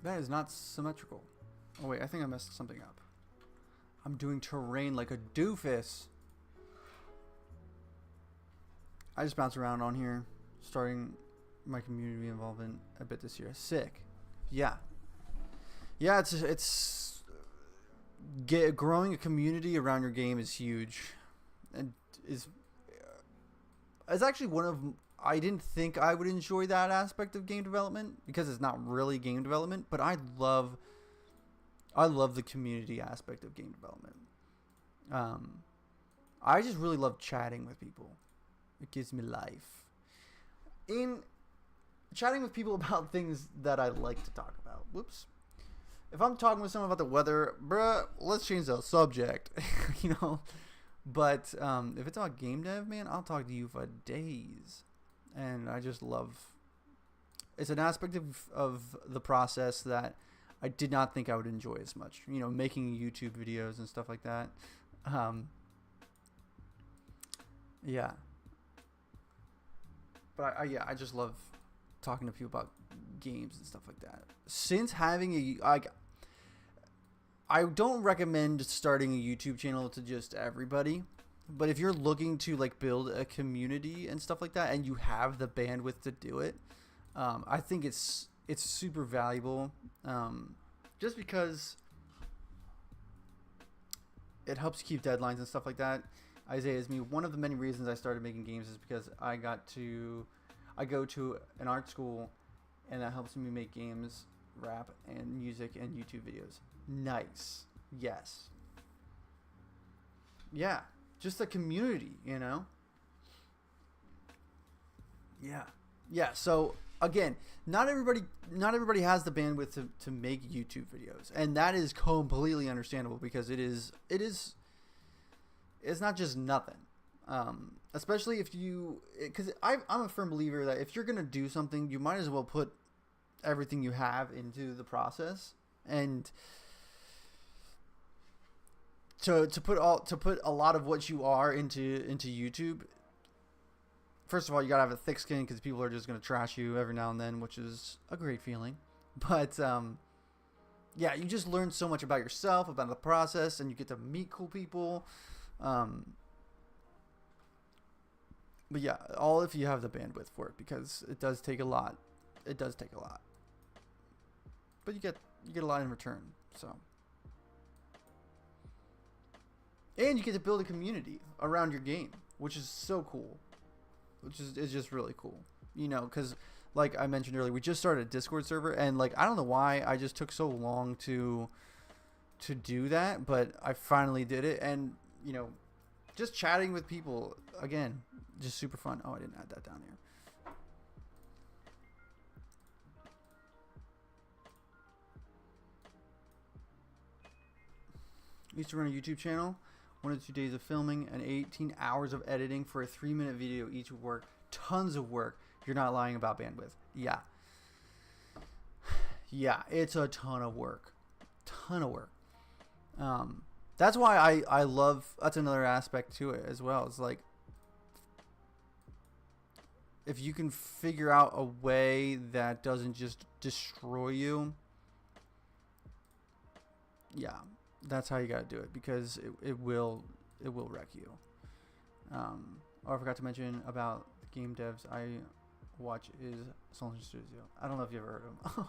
That is not symmetrical. Oh wait, I think I messed something up. I'm doing terrain like a doofus. I just bounce around on here, starting my community involvement a bit this year. Sick. Yeah. Yeah, growing a community around your game is huge. And it's actually one of... I didn't think I would enjoy that aspect of game development because it's not really game development, but I love the community aspect of game development. I just really love chatting with people. It gives me life. In chatting with people about things that I like to talk about. Whoops. If I'm talking with someone about the weather, bruh, let's change the subject. You know? But if it's about game dev, man, I'll talk to you for days. And I just love... It's an aspect of the process that I did not think I would enjoy as much. You know, making YouTube videos and stuff like that. Yeah. But I just love talking to people about games and stuff like that. Since having I don't recommend starting a YouTube channel to just everybody. But if you're looking to like build a community and stuff like that, and you have the bandwidth to do it, I think it's super valuable. Just because it helps keep deadlines and stuff like that. Isaiah is me. One of the many reasons I started making games is because I go to an art school, and that helps me make games, rap, and music and YouTube videos. Nice. Yes. Yeah. Just a community, you know? Yeah. Yeah, so again, not everybody has the bandwidth to make YouTube videos. And that is completely understandable because it's not just nothing. Especially if you, because I'm a firm believer that if you're gonna do something, you might as well put everything you have into the process. And to put a lot of what you are into YouTube. First of all, you gotta have a thick skin because people are just gonna trash you every now and then, which is a great feeling. But yeah, you just learn so much about yourself, about the process, and you get to meet cool people. But yeah, all if you have the bandwidth for it, because it does take a lot. It does take a lot. But you get a lot in return. So, and you get to build a community around your game, which is so cool. Which is just really cool. You know, because like I mentioned earlier, we just started a Discord server, and like I don't know why I just took so long to do that, but I finally did it. And you know, just chatting with people again, just super fun. Oh, I didn't add that down here. I used to run a YouTube channel, 1 to 2 days of filming and 18 hours of editing for a 3-minute video each would work. Tons of work. You're not lying about bandwidth. Yeah. Yeah, it's a ton of work. Ton of work. That's why I love, that's another aspect to it as well. It's like, if you can figure out a way that doesn't just destroy you, yeah, that's how you got to do it, because it will wreck you. Oh, I forgot to mention about the game devs I watch is Soldier Studio. I don't know if you ever heard of them.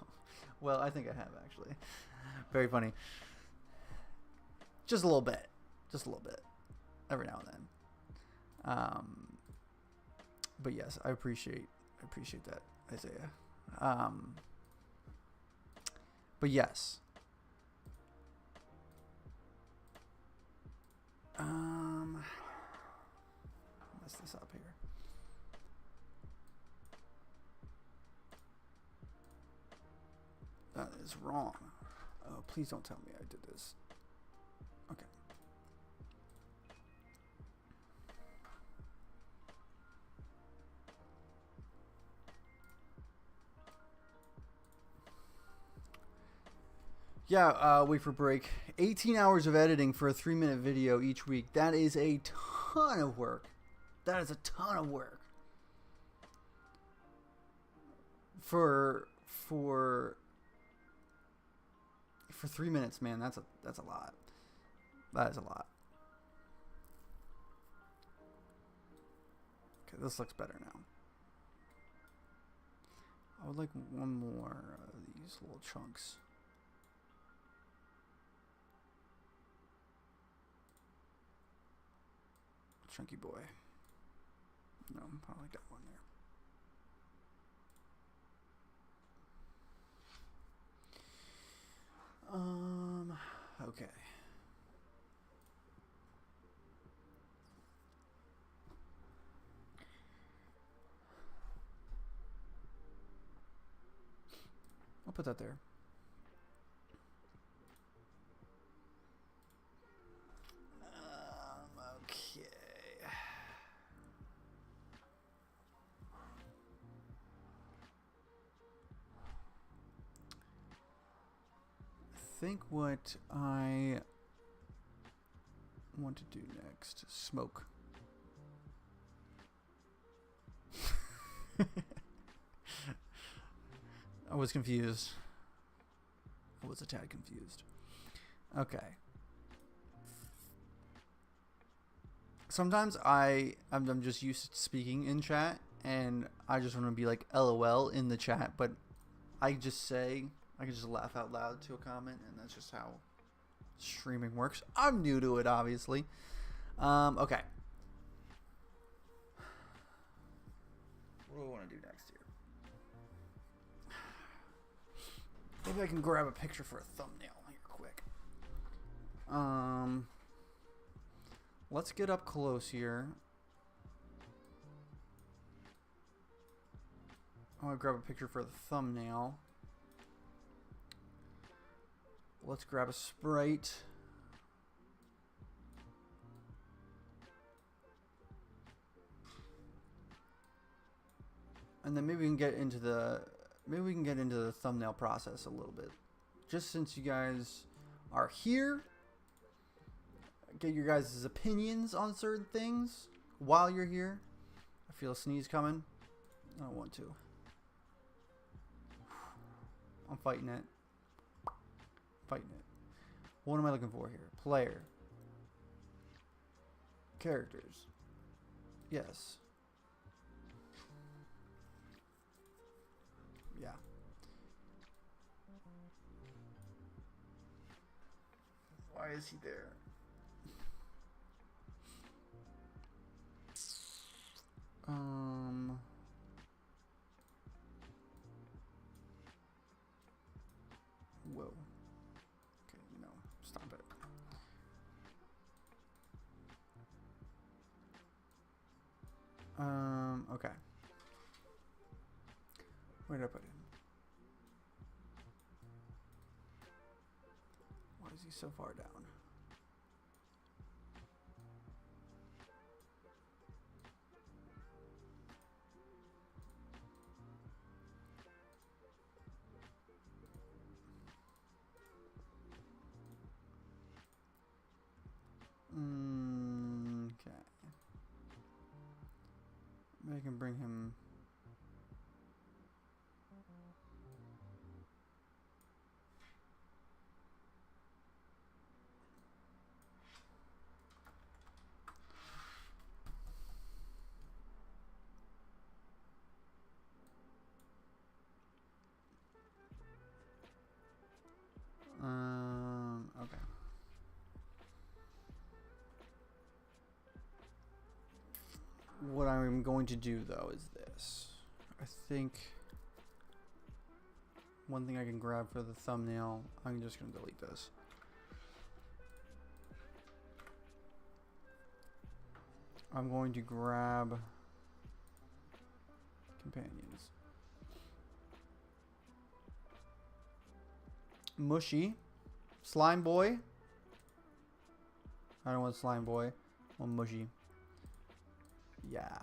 Well, I think I have, actually. Very funny. Just a little bit. Just a little bit. Every now and then. But yes, I appreciate that, Isaiah. But yes. Mess this up here. That is wrong. Oh, please don't tell me I did this. Okay. Yeah, wait for break. 18 hours of editing for a 3-minute video each week. That is a ton of work. That is a ton of work. For 3 minutes, man, that's a lot. That is a lot. Okay, this looks better now. I would like one more of these little chunks. Chunky boy. No, I like that one there. Okay. I'll put that there. Okay. I think what I want to do next, smoke. I was confused. I was a tad confused. Okay. Sometimes I'm just used to speaking in chat, and I just want to be like LOL in the chat, but I can just laugh out loud to a comment, and that's just how streaming works. I'm new to it, obviously. Okay. What do I want to do next here? Maybe I can grab a picture for a thumbnail here quick. Let's get up close here. I want to grab a picture for the thumbnail. Let's grab a Sprite. And then maybe we can get into the thumbnail process a little bit. Just since you guys are here, get your guys' opinions on certain things while you're here. I feel a sneeze coming. I don't want to. I'm fighting it. Fighting it. What am I looking for here? Player. Characters. Yes. Yeah. Why is he there? Whoa. Okay, no. Stop it. Okay. Where did I put him? Why is he so far down? Okay. Maybe I can bring him. Okay. What I'm going to do though is this. I think one thing I can grab for the thumbnail, I'm just going to delete this. I'm going to grab companions. Mushy. Slime boy. I don't want slime boy. I want mushy. Yeah.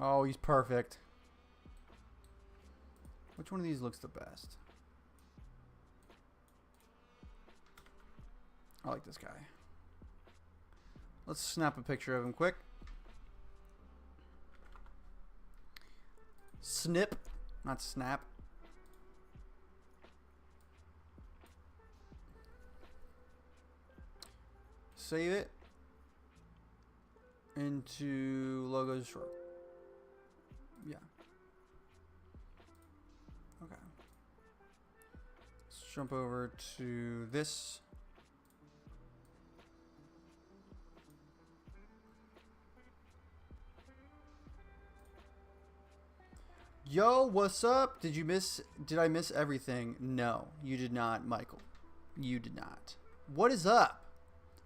Oh, he's perfect. Which one of these looks the best? I like this guy. Let's snap a picture of him quick. Snip, not snap. Save it into logos. Sure. Yeah. Okay. Let's jump over to this. Yo, what's up? Did I miss everything? No, you did not, Michael. You did not. What is up?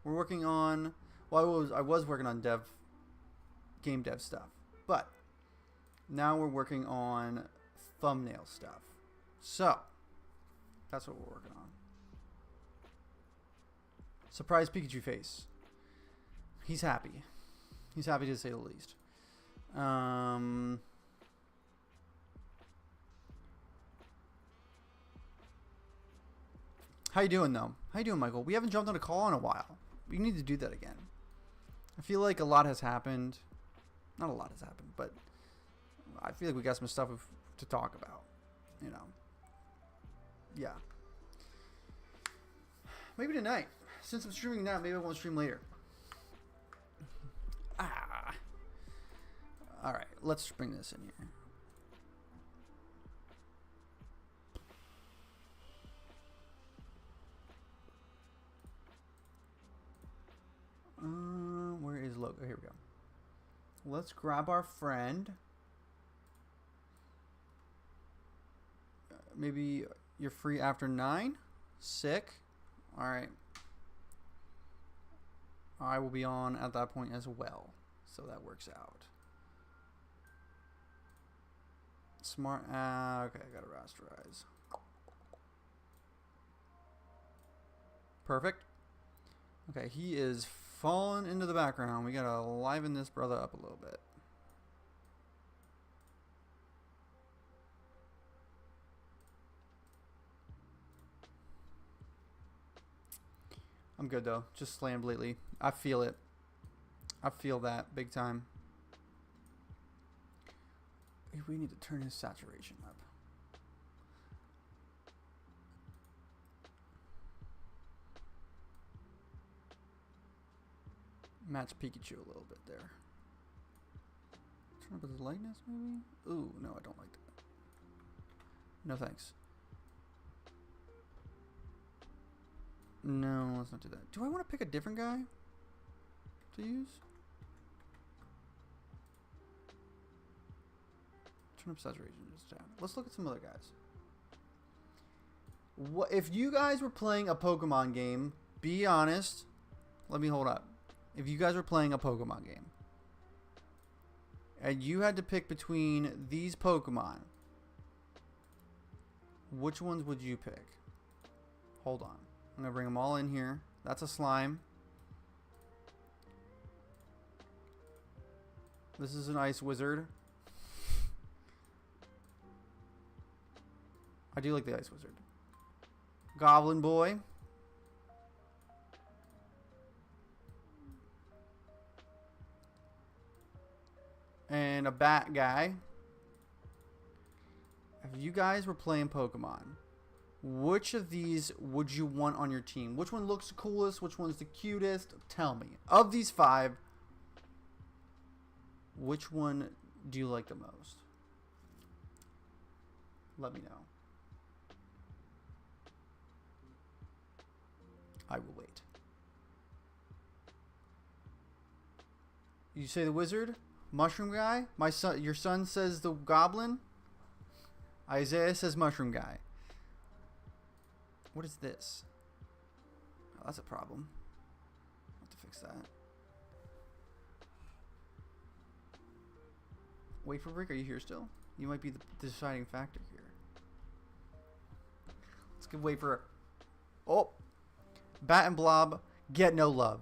We're working on, well, I was working on game dev stuff, but now we're working on thumbnail stuff. So, that's what we're working on. Surprise Pikachu face. He's happy. He's happy to say the least. How you doing, though? How you doing, Michael? We haven't jumped on a call in a while. We need to do that again. I feel like a lot has happened. Not a lot has happened, but I feel like we got some stuff to talk about. You know. Yeah. Maybe tonight. Since I'm streaming now, maybe I won't stream later. Alright, let's bring this in here. Where is logo? Here we go. Let's grab our friend. Maybe you're free after 9. Sick. All right. I will be on at that point as well, so that works out. Smart. Okay, I gotta rasterize. Perfect. Okay, he is falling into the background. We gotta liven this brother up a little bit. I'm good though. Just slammed lately. I feel it. I feel that big time. We need to turn his saturation up. Match Pikachu a little bit there. Turn up his lightness maybe? Ooh, no, I don't like that. No thanks. No, let's not do that. Do I want to pick a different guy to use? Turn up saturation just down. Let's look at some other guys. What if you guys were playing a Pokemon game? Be honest. Let me hold up. If you guys were playing a Pokemon game and you had to pick between these Pokemon, which ones would you pick? Hold on. I'm going to bring them all in here. That's a slime. This is an ice wizard. I do like the ice wizard. Goblin boy. And a bat guy. If you guys were playing Pokemon, which of these would you want on your team? Which one looks the coolest? Which one's the cutest? Tell me. Of these 5, which one do you like the most? Let me know. I will wait. You say the wizard? Mushroom guy? My son, your son says the goblin? Isaiah says mushroom guy. What is this? Oh, that's a problem. I'll have to fix that. Wait for Brick, are you here still? You might be the deciding factor here. Let's give wait for... Oh! Bat and Blob get no love.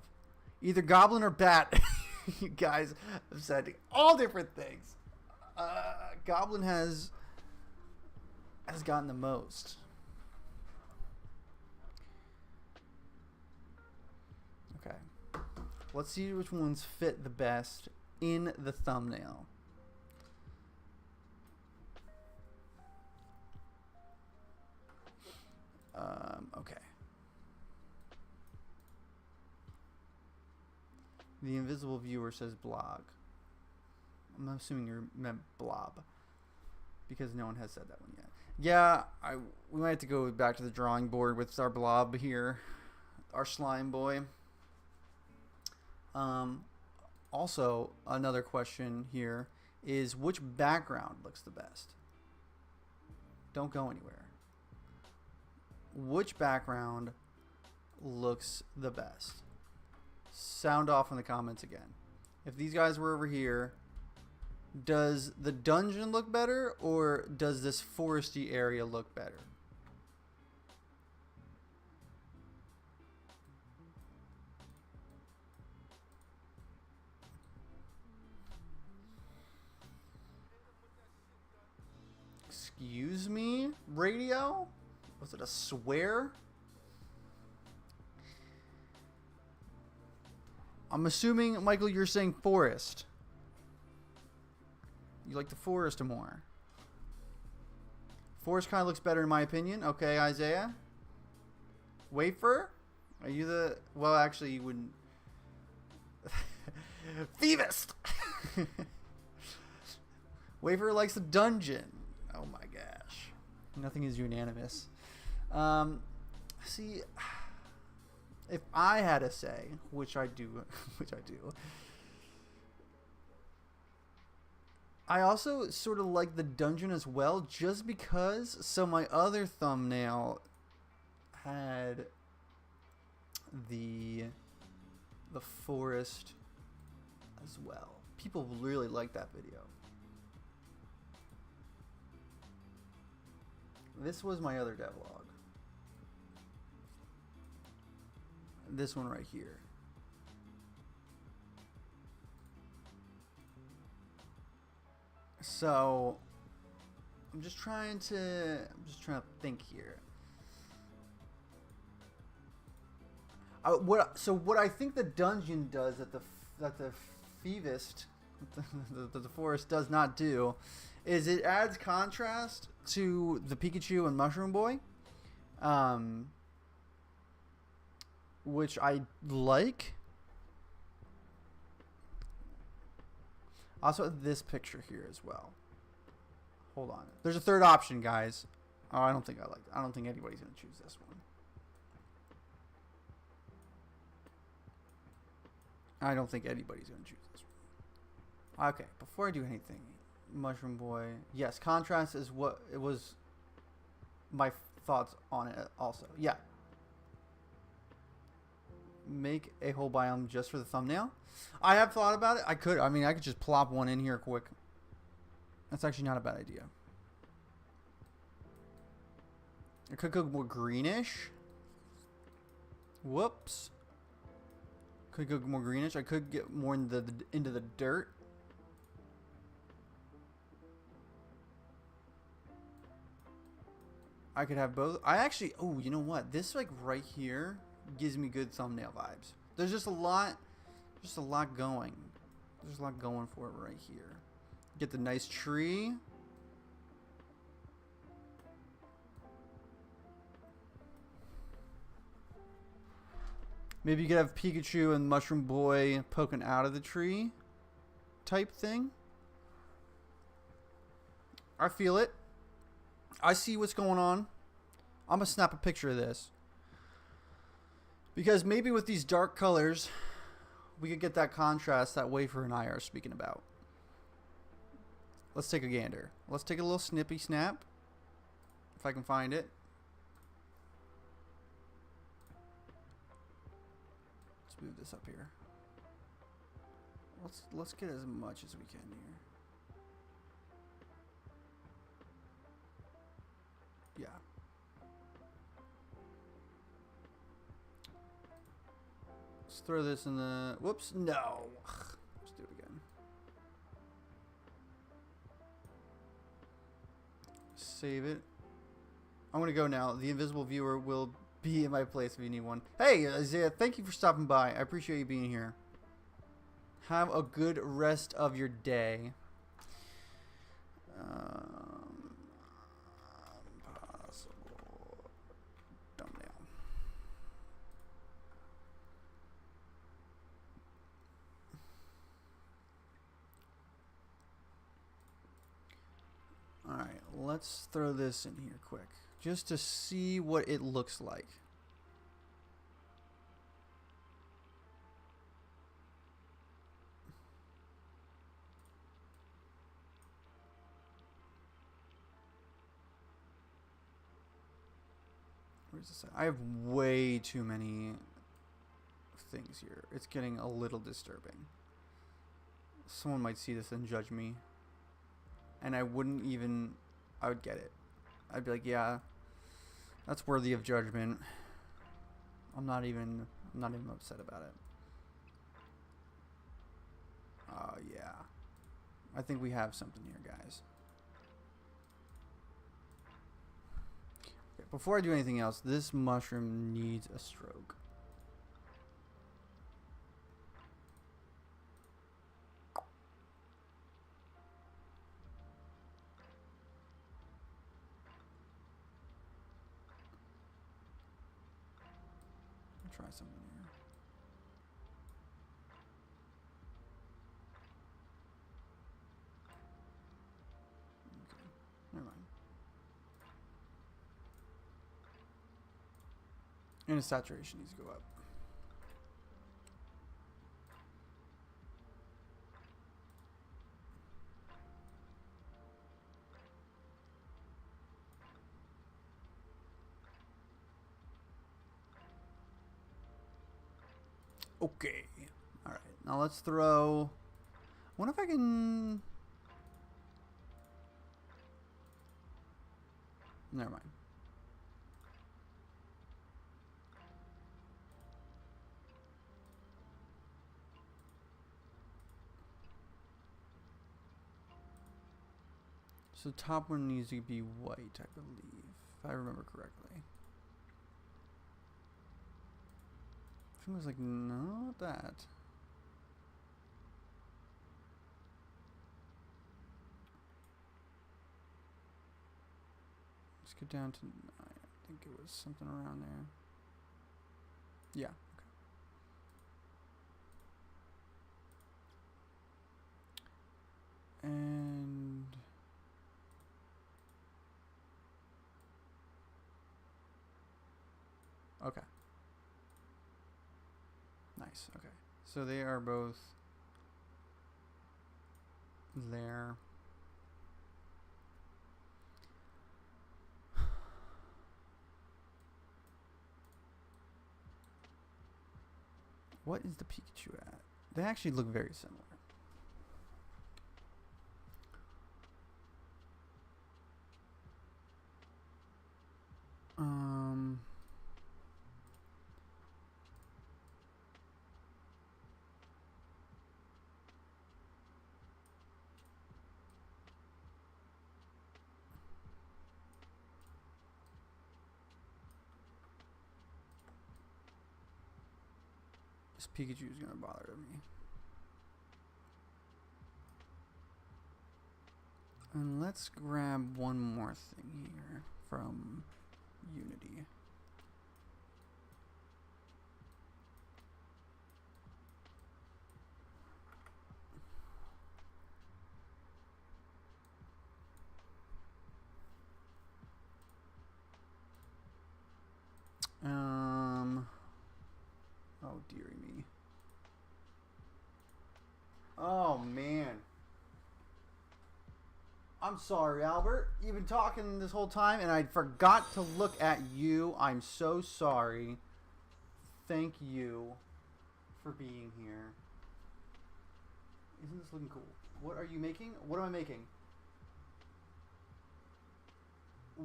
Either Goblin or Bat. You guys have said all different things. Goblin has gotten the most. Okay. Let's see which ones fit the best in the thumbnail. Okay. The invisible viewer says blog. I'm assuming you meant blob, because no one has said that one yet. Yeah, we might have to go back to the drawing board with our blob here, our slime boy. Also, another question here is, which background looks the best? Don't go anywhere. Which background looks the best? Sound off in the comments again. If these guys were over here, does the dungeon look better, or does this foresty area look better? Excuse me, radio? Was it a swear? I'm assuming, Michael, you're saying forest. You like the forest more. Forest kind of looks better in my opinion. Okay, Isaiah. Wafer? Are you the... Well, actually, you wouldn't... Phoebus! Wafer likes the dungeon. Oh my gosh. Nothing is unanimous. See... If I had a say, which I do, I also sort of like the dungeon as well, just because. So my other thumbnail had the forest as well. People really like that video. This was my other devlog. this one right here. So I'm just trying to think here. What I think the dungeon does that the Feevist, the forest does not do, is it adds contrast to the Pikachu and Mushroom Boy, which I like. Also, this picture here as well. Hold on, there's a third option, guys. Oh, I don't think anybody's gonna choose this one. I don't think anybody's going to choose this one. Okay, before I do anything, Mushroom Boy. Yes, contrast is what it was. My thoughts on it also. Yeah. Make a whole biome just for the thumbnail. I have thought about it. I could just plop one in here quick. That's actually not a bad idea. I could go more greenish. Whoops. Could go more greenish. I could get more into the dirt. I could have both. I actually, oh, you know what? This like right here gives me good thumbnail vibes. There's just a lot going. There's a lot going for it right here. Get the nice tree. Maybe you could have Pikachu and Mushroom Boy poking out of the tree type thing. I feel it. I see what's going on. I'm going to snap a picture of this. Because maybe with these dark colors, we could get that contrast that Wafer and I are speaking about. Let's take a gander. Let's take a little snippy snap. If I can find it. Move this up here. Let's get as much as we can here. Yeah. Let's throw this in the. Whoops! No. Let's do it again. Save it. I'm gonna go now. The invisible viewer will be in my place if you need one. Hey, Isaiah, thank you for stopping by. I appreciate you being here. Have a good rest of your day. Possible thumbnail. All right, let's throw this in here quick. Just to see what it looks like. Where's this at? I have way too many things here. It's getting a little disturbing. Someone might see this and judge me. And I would get it. I'd be like, yeah, that's worthy of judgment. I'm not even upset about it. Yeah. I think we have something here, guys. Okay, before I do anything else, this mushroom needs a stroke. Try something here. Okay, never mind. And the saturation needs to go up. Okay. All right. Now let's throw. I wonder if I can. Never mind. So the top one needs to be white, I believe, if I remember correctly. I think it was like, no, not that. Let's get down to 9. I think it was something around there. Yeah. Okay. And okay. Nice. Okay. So they are both there. What is the Pikachu at? They actually look very similar. This Pikachu is gonna bother me. And let's grab one more thing here from Unity. Oh dearie me. Oh man. I'm sorry, Albert. You've been talking this whole time and I forgot to look at you. I'm so sorry. Thank you for being here. Isn't this looking cool? What are you making? What am I making?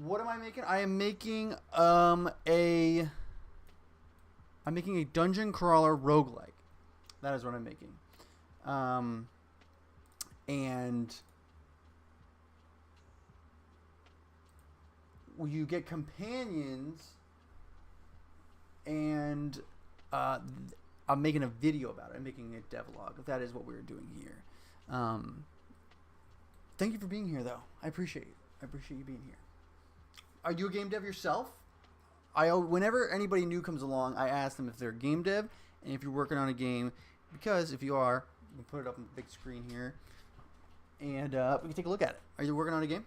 What am I making? I am making I'm making a dungeon crawler roguelike. That is what I'm making. And you get companions, and I'm making a video about it. I'm making a devlog. That is what we're doing here. Thank you for being here, though. I appreciate it. I appreciate you being here. Are you a game dev yourself? Whenever anybody new comes along, I ask them if they're a game dev and if you're working on a game. Because if you are, you can put it up on the big screen here, and we can take a look at it. Are you working on a game?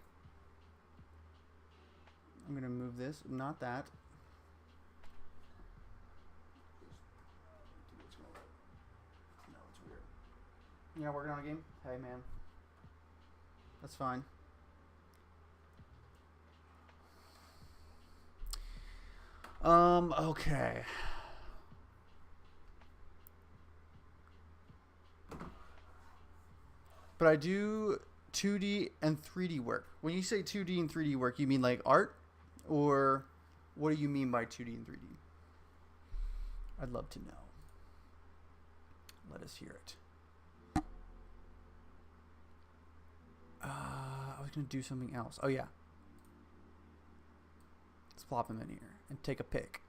I'm gonna move this, not that. No, it's weird. You're not working on a game? Hey, man. That's fine. Okay. But I do 2D and 3D work. When you say 2D and 3D work, you mean like art? Or what do you mean by 2D and 3D? I'd love to know. Let us hear it. I was going to do something else. Oh, yeah. Let's plop them in here and take a pic.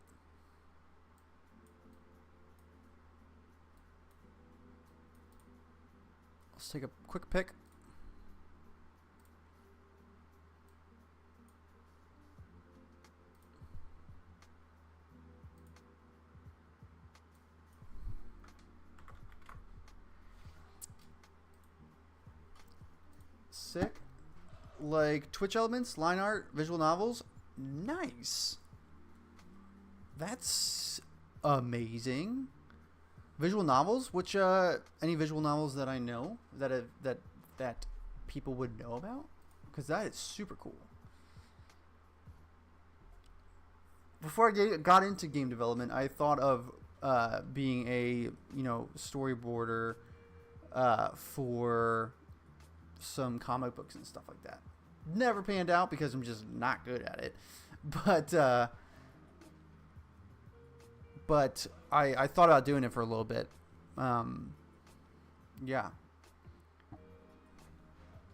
Let's take a quick pic. Sick. Like Twitch elements, line art, visual novels. Nice. That's amazing. Visual novels, which any visual novels that I know that people would know about, because that is super cool. Before I got into game development, I thought of being a storyboarder for some comic books and stuff like that. Never panned out because I'm just not good at it. But I thought about doing it for a little bit. Yeah.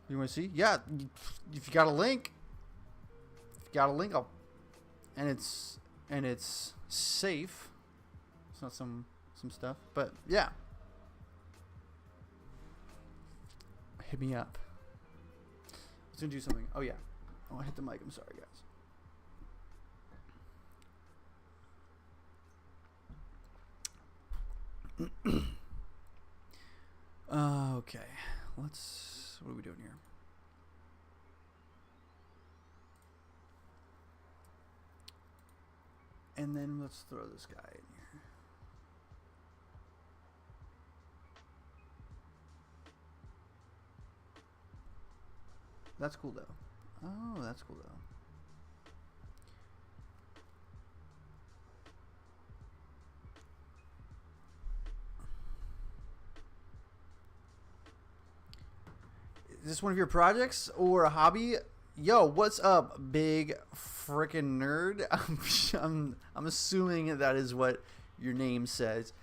You want to see? Yeah, if you got a link, I'll, and it's safe. It's not some stuff, but yeah. Hit me up. I was gonna do something. Oh yeah. Oh, I hit the mic. I'm sorry, guys. Okay. Let's. What are we doing here? And then let's throw this guy in here. That's cool though. Oh, that's cool though. Is this one of your projects or a hobby? Yo, what's up, big frickin' nerd? I'm assuming that is what your name says.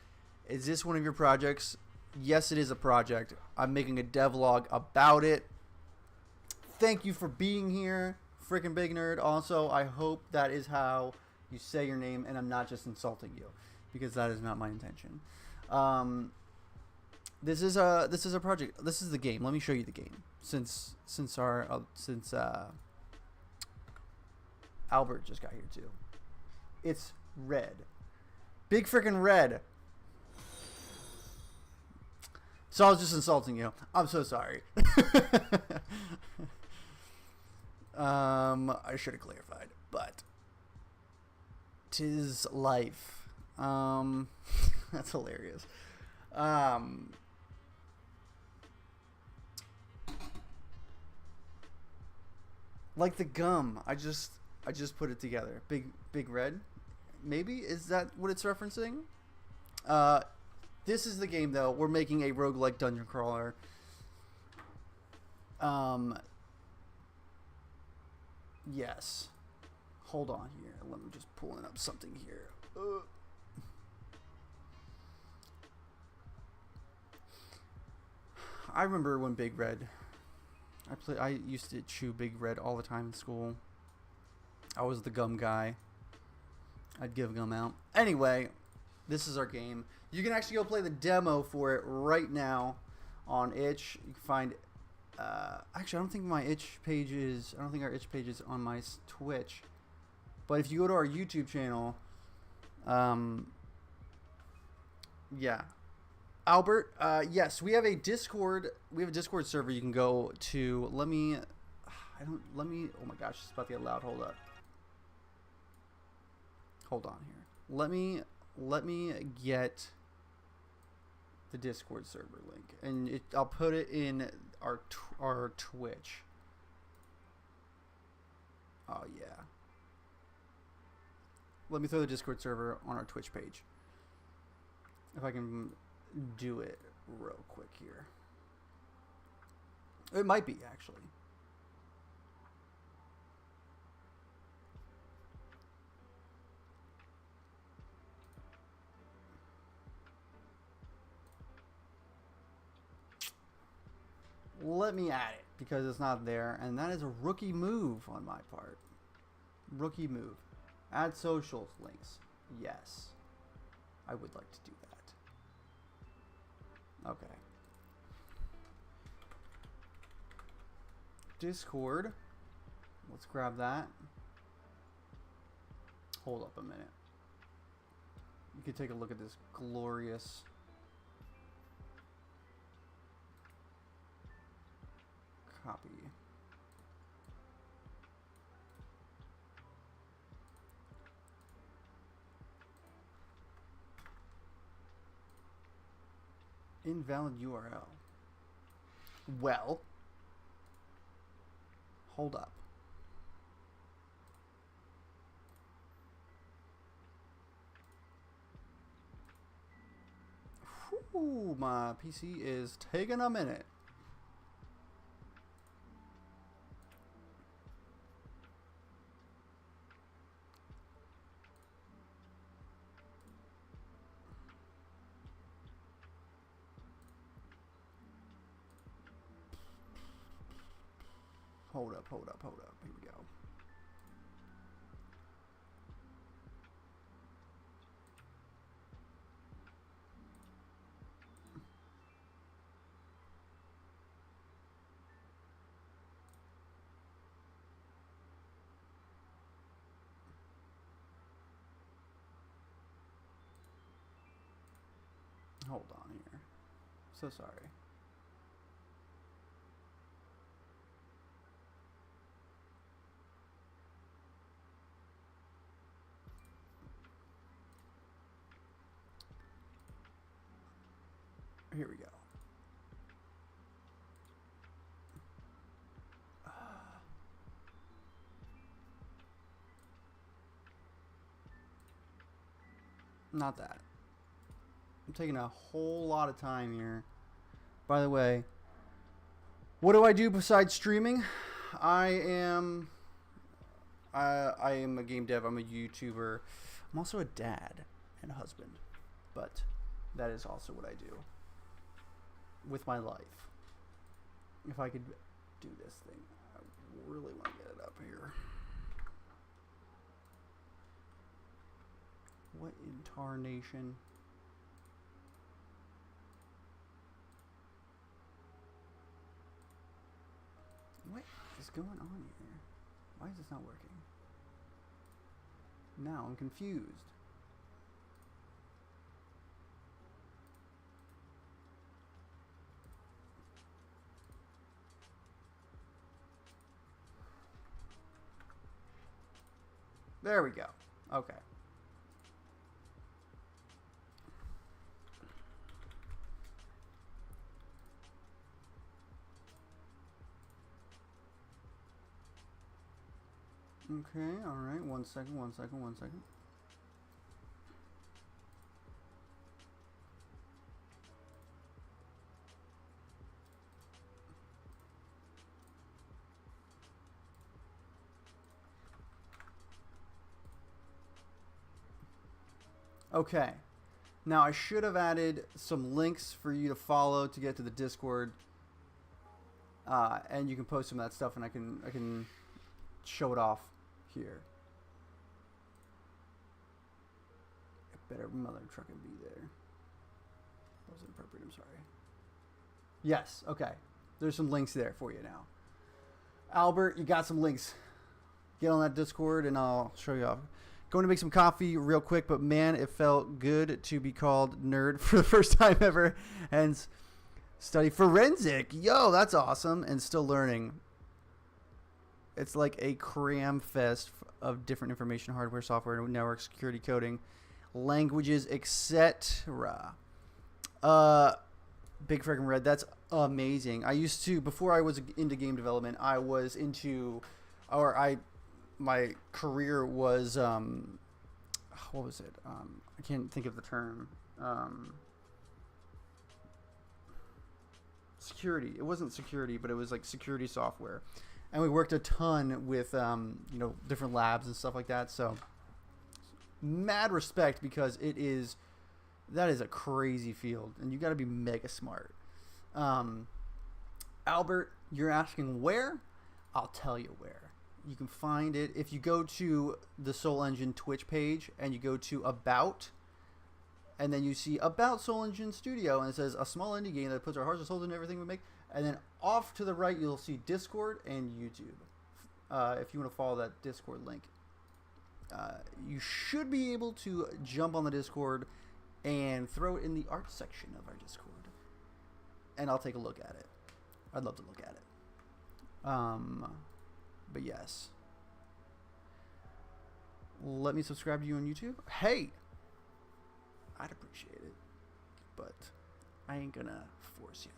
Is this one of your projects? Yes, it is a project. I'm making a devlog about it. Thank you for being here, frickin' big nerd. Also, I hope that is how you say your name and I'm not just insulting you, because that is not my intention. This is a project. This is the game. Let me show you the game. Since Albert just got here too. It's red. Big freaking red. So I was just insulting you. I'm so sorry. I should have clarified, but 'tis life. That's hilarious. Like the gum, I just put it together. Big red, maybe, is that what it's referencing? This is the game though. We're making a roguelike dungeon crawler. Yes. Hold on here. Let me just pulling up something here. I remember when Big Red. I used to chew Big Red all the time in school. I was the gum guy. I'd give gum out. Anyway, this is our game. You can actually go play the demo for it right now on itch. You can find. Actually, I don't think my itch page is. I don't think our itch page is on my Twitch. But if you go to our YouTube channel, yeah. Albert, yes, we have a Discord. We have a Discord server you can go to. Oh my gosh, it's about to get loud. Hold up. Hold on here. Let me get the Discord server link, and I'll put it in our Twitch. Oh yeah. Let me throw the Discord server on our Twitch page. If I can do it real quick here. It might be, actually. Let me add it, because it's not there, and that is a rookie move on my part. Rookie move. Add socials links. Yes. I would like to do that. Okay. Discord. Let's grab that. Hold up a minute. You can take a look at this glorious copy. Invalid URL. Well, hold up. Whew, my PC is taking a minute. Hold up, hold up, hold up. Here we go. Hold on here. So sorry. Here we go. Not that. I'm taking a whole lot of time here. By the way, what do I do besides streaming? I am a game dev. I'm a YouTuber. I'm also a dad and a husband. But that is also what I do with my life. If I could do this thing, I really want to get it up here. What in tarnation? What is going on here? Why is this not working? Now I'm confused. There we go. Okay. Okay, all right. 1 second, 1 second, 1 second. Okay. Now I should have added some links for you to follow to get to the Discord. And you can post some of that stuff and I can show it off here. It better mother trucking be there. That was inappropriate, I'm sorry. Yes, okay. There's some links there for you now. Albert, you got some links. Get on that Discord and I'll show you off. Going to make some coffee real quick, but man, it felt good to be called nerd for the first time ever. And study forensic. Yo, that's awesome. And still learning. It's like a cram fest of different information, hardware, software, network, security, coding, languages, etc. Big freaking red. That's amazing. I used to, before I was into game development, I was into, my career was, what was it? I can't think of the term. Security. It wasn't security, but it was like security software. And we worked a ton with, different labs and stuff like that. So mad respect because that is a crazy field and you got to be mega smart. Albert, you're asking where? I'll tell you where. You can find it if you go to the Soul Engine Twitch page and you go to About, and then you see About Soul Engine Studio, and it says a small indie game that puts our hearts and souls into everything we make. And then off to the right, you'll see Discord and YouTube. If you want to follow that Discord link, you should be able to jump on the Discord and throw it in the art section of our Discord, and I'll take a look at it. I'd love to look at it. But yes, let me subscribe to you on YouTube. Hey, I'd appreciate it, but I ain't gonna force you.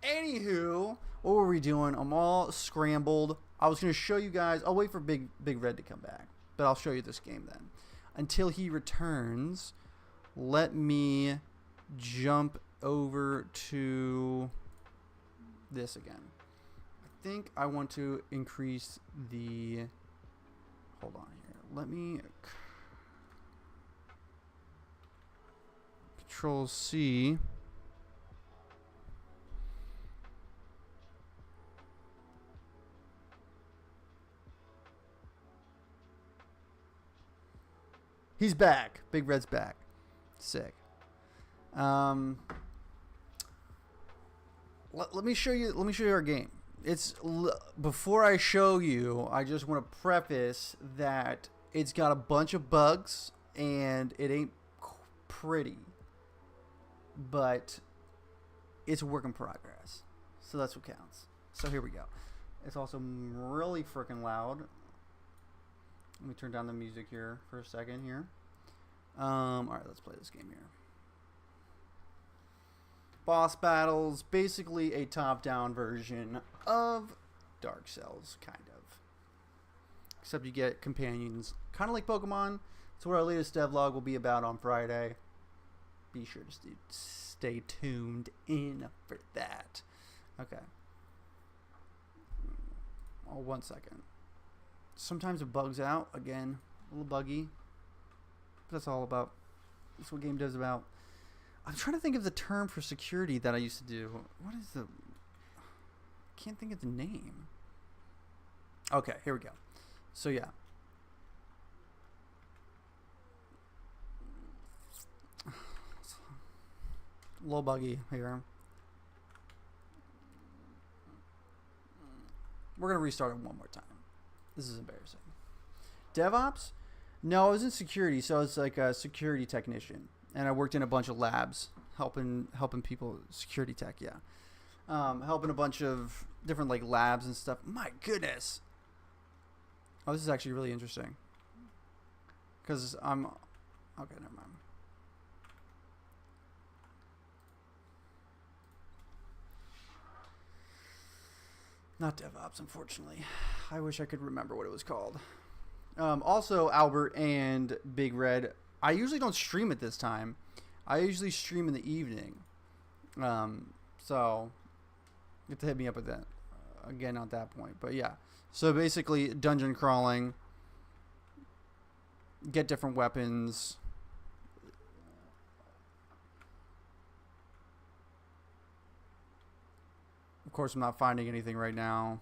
Anywho, what were we doing? I'm all scrambled. I was gonna show you guys. I'll wait for Big Red to come back, but I'll show you this game then. Until he returns, let me jump over to this again. I think I want to increase the, hold on here. Let me Control C. He's back. Big Red's back. Sick. Let me show you. Let me show you our game. Before I show you, I just want to preface that it's got a bunch of bugs and it ain't pretty, but it's a work in progress. So that's what counts. So here we go. It's also really freaking loud. Let me turn down the music here for a second here. All right, let's play this game here. Boss battles, basically a top-down version of Dark Cells, kind of. Except you get companions, kind of like Pokemon. That's what our latest devlog will be about on Friday. Be sure to stay tuned in for that. Okay. Oh, 1 second. Sometimes it bugs out again, a little buggy. That's all about. That's what game dev's about. I'm trying to think of the term for security that I used to do. What is the? Can't think of the name. Okay, here we go. So yeah. A little buggy here. We're gonna restart it one more time. This is embarrassing. DevOps? No, I was in security, so I was like a security technician, and I worked in a bunch of labs, helping people. Security tech, yeah, helping a bunch of different like labs and stuff. My goodness. Oh, this is actually really interesting. Because I'm okay. Never mind. Not DevOps, unfortunately. I wish I could remember what it was called. Also, Albert and Big Red. I usually don't stream at this time. I usually stream in the evening. So, you have to hit me up at that again at that point. But yeah. So basically, dungeon crawling. Get different weapons. Of course, I'm not finding anything right now.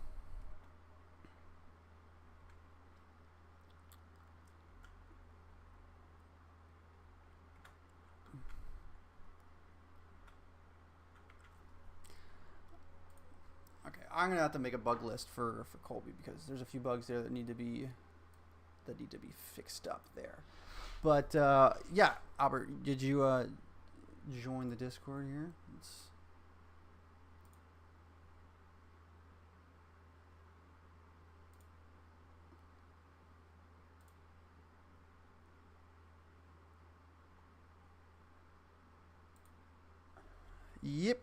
Okay, I'm gonna have to make a bug list for Colby because there's a few bugs there that need to be fixed up there. But yeah, Albert, did you join the Discord here? Yep.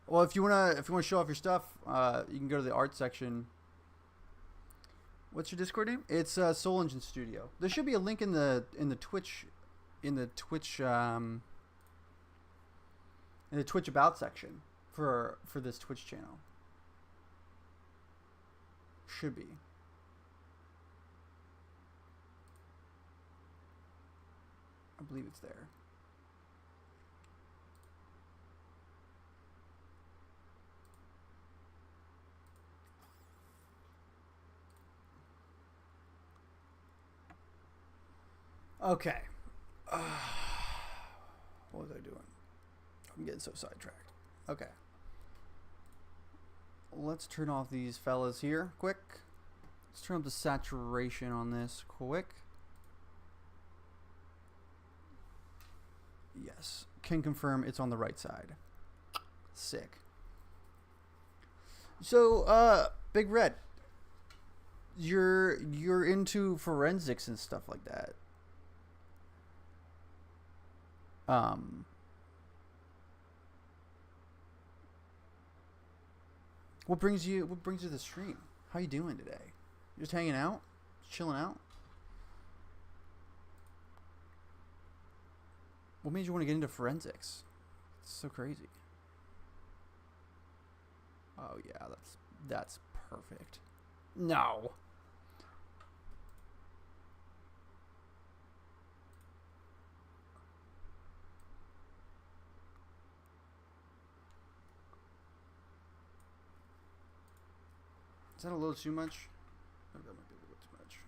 Well, if you wanna show off your stuff, you can go to the art section. What's your Discord name? It's Soul Engine Studio. There should be a link in the Twitch about section for this Twitch channel. Should be. I believe it's there. Okay. What was I doing? I'm getting so sidetracked. Okay. Let's turn off these fellas here quick. Let's turn up the saturation on this quick. Yes. Can confirm it's on the right side. Sick. So, Big Red, you're into forensics and stuff like that. What brings you to the stream? How you doing today? You just hanging out? Just chilling out? What made you want to get into forensics? It's so crazy. Oh yeah, that's perfect. No. Is that a little too much? Oh, that might be a little too much.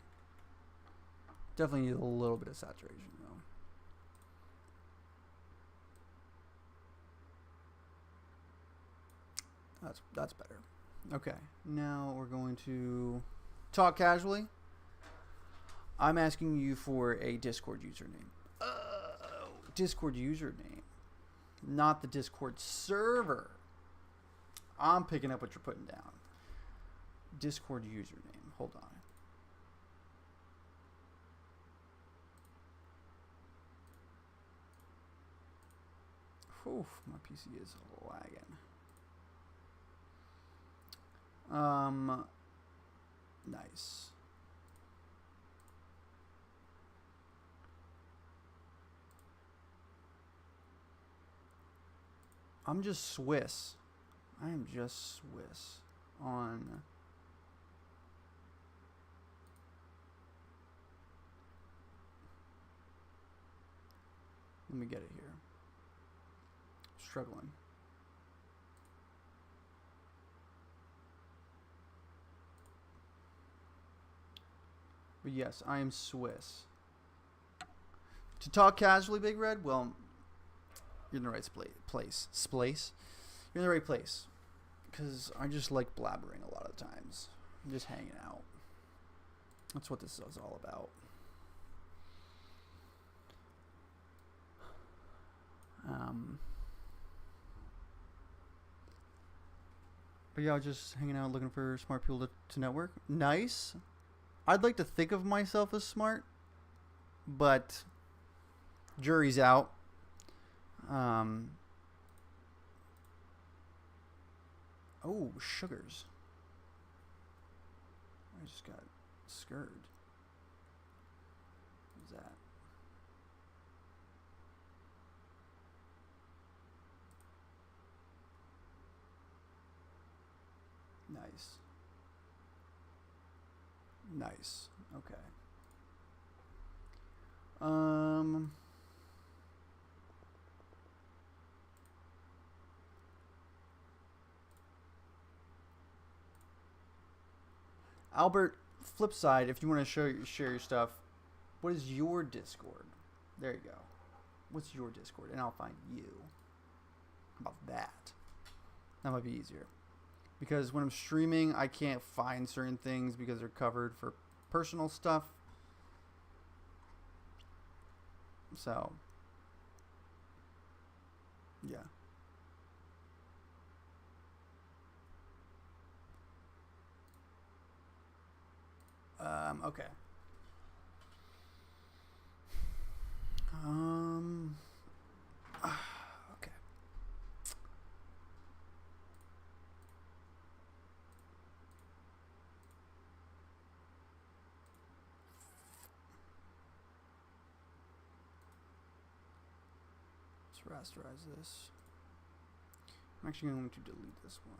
Definitely need a little bit of saturation though. That's better. Okay, now we're going to talk casually. I'm asking you for a Discord username. Discord username, not the Discord server. I'm picking up what you're putting down. Discord username. Hold on. Oof, my PC is lagging. Nice. I'm just Swiss. I am just Swiss on. Let me get it here. Struggling. But yes, I am Swiss. To talk casually, Big Red, well, you're in the right place. Splace? You're in the right place. Because I just like blabbering a lot of times. I'm just hanging out. That's what this is all about. But yeah, just hanging out looking for smart people to network. Nice. I'd like to think of myself as smart, but jury's out. Oh, sugars. I just got scared. What's that? Nice. Nice. Okay. Albert, flip side, if you want to share your stuff, what is your Discord? There you go. What's your Discord? And I'll find you. How about that? That might be easier. Because when I'm streaming, I can't find certain things because they're covered for personal stuff. So, yeah. Okay. Okay. Let's rasterize this. I'm actually going to delete this one.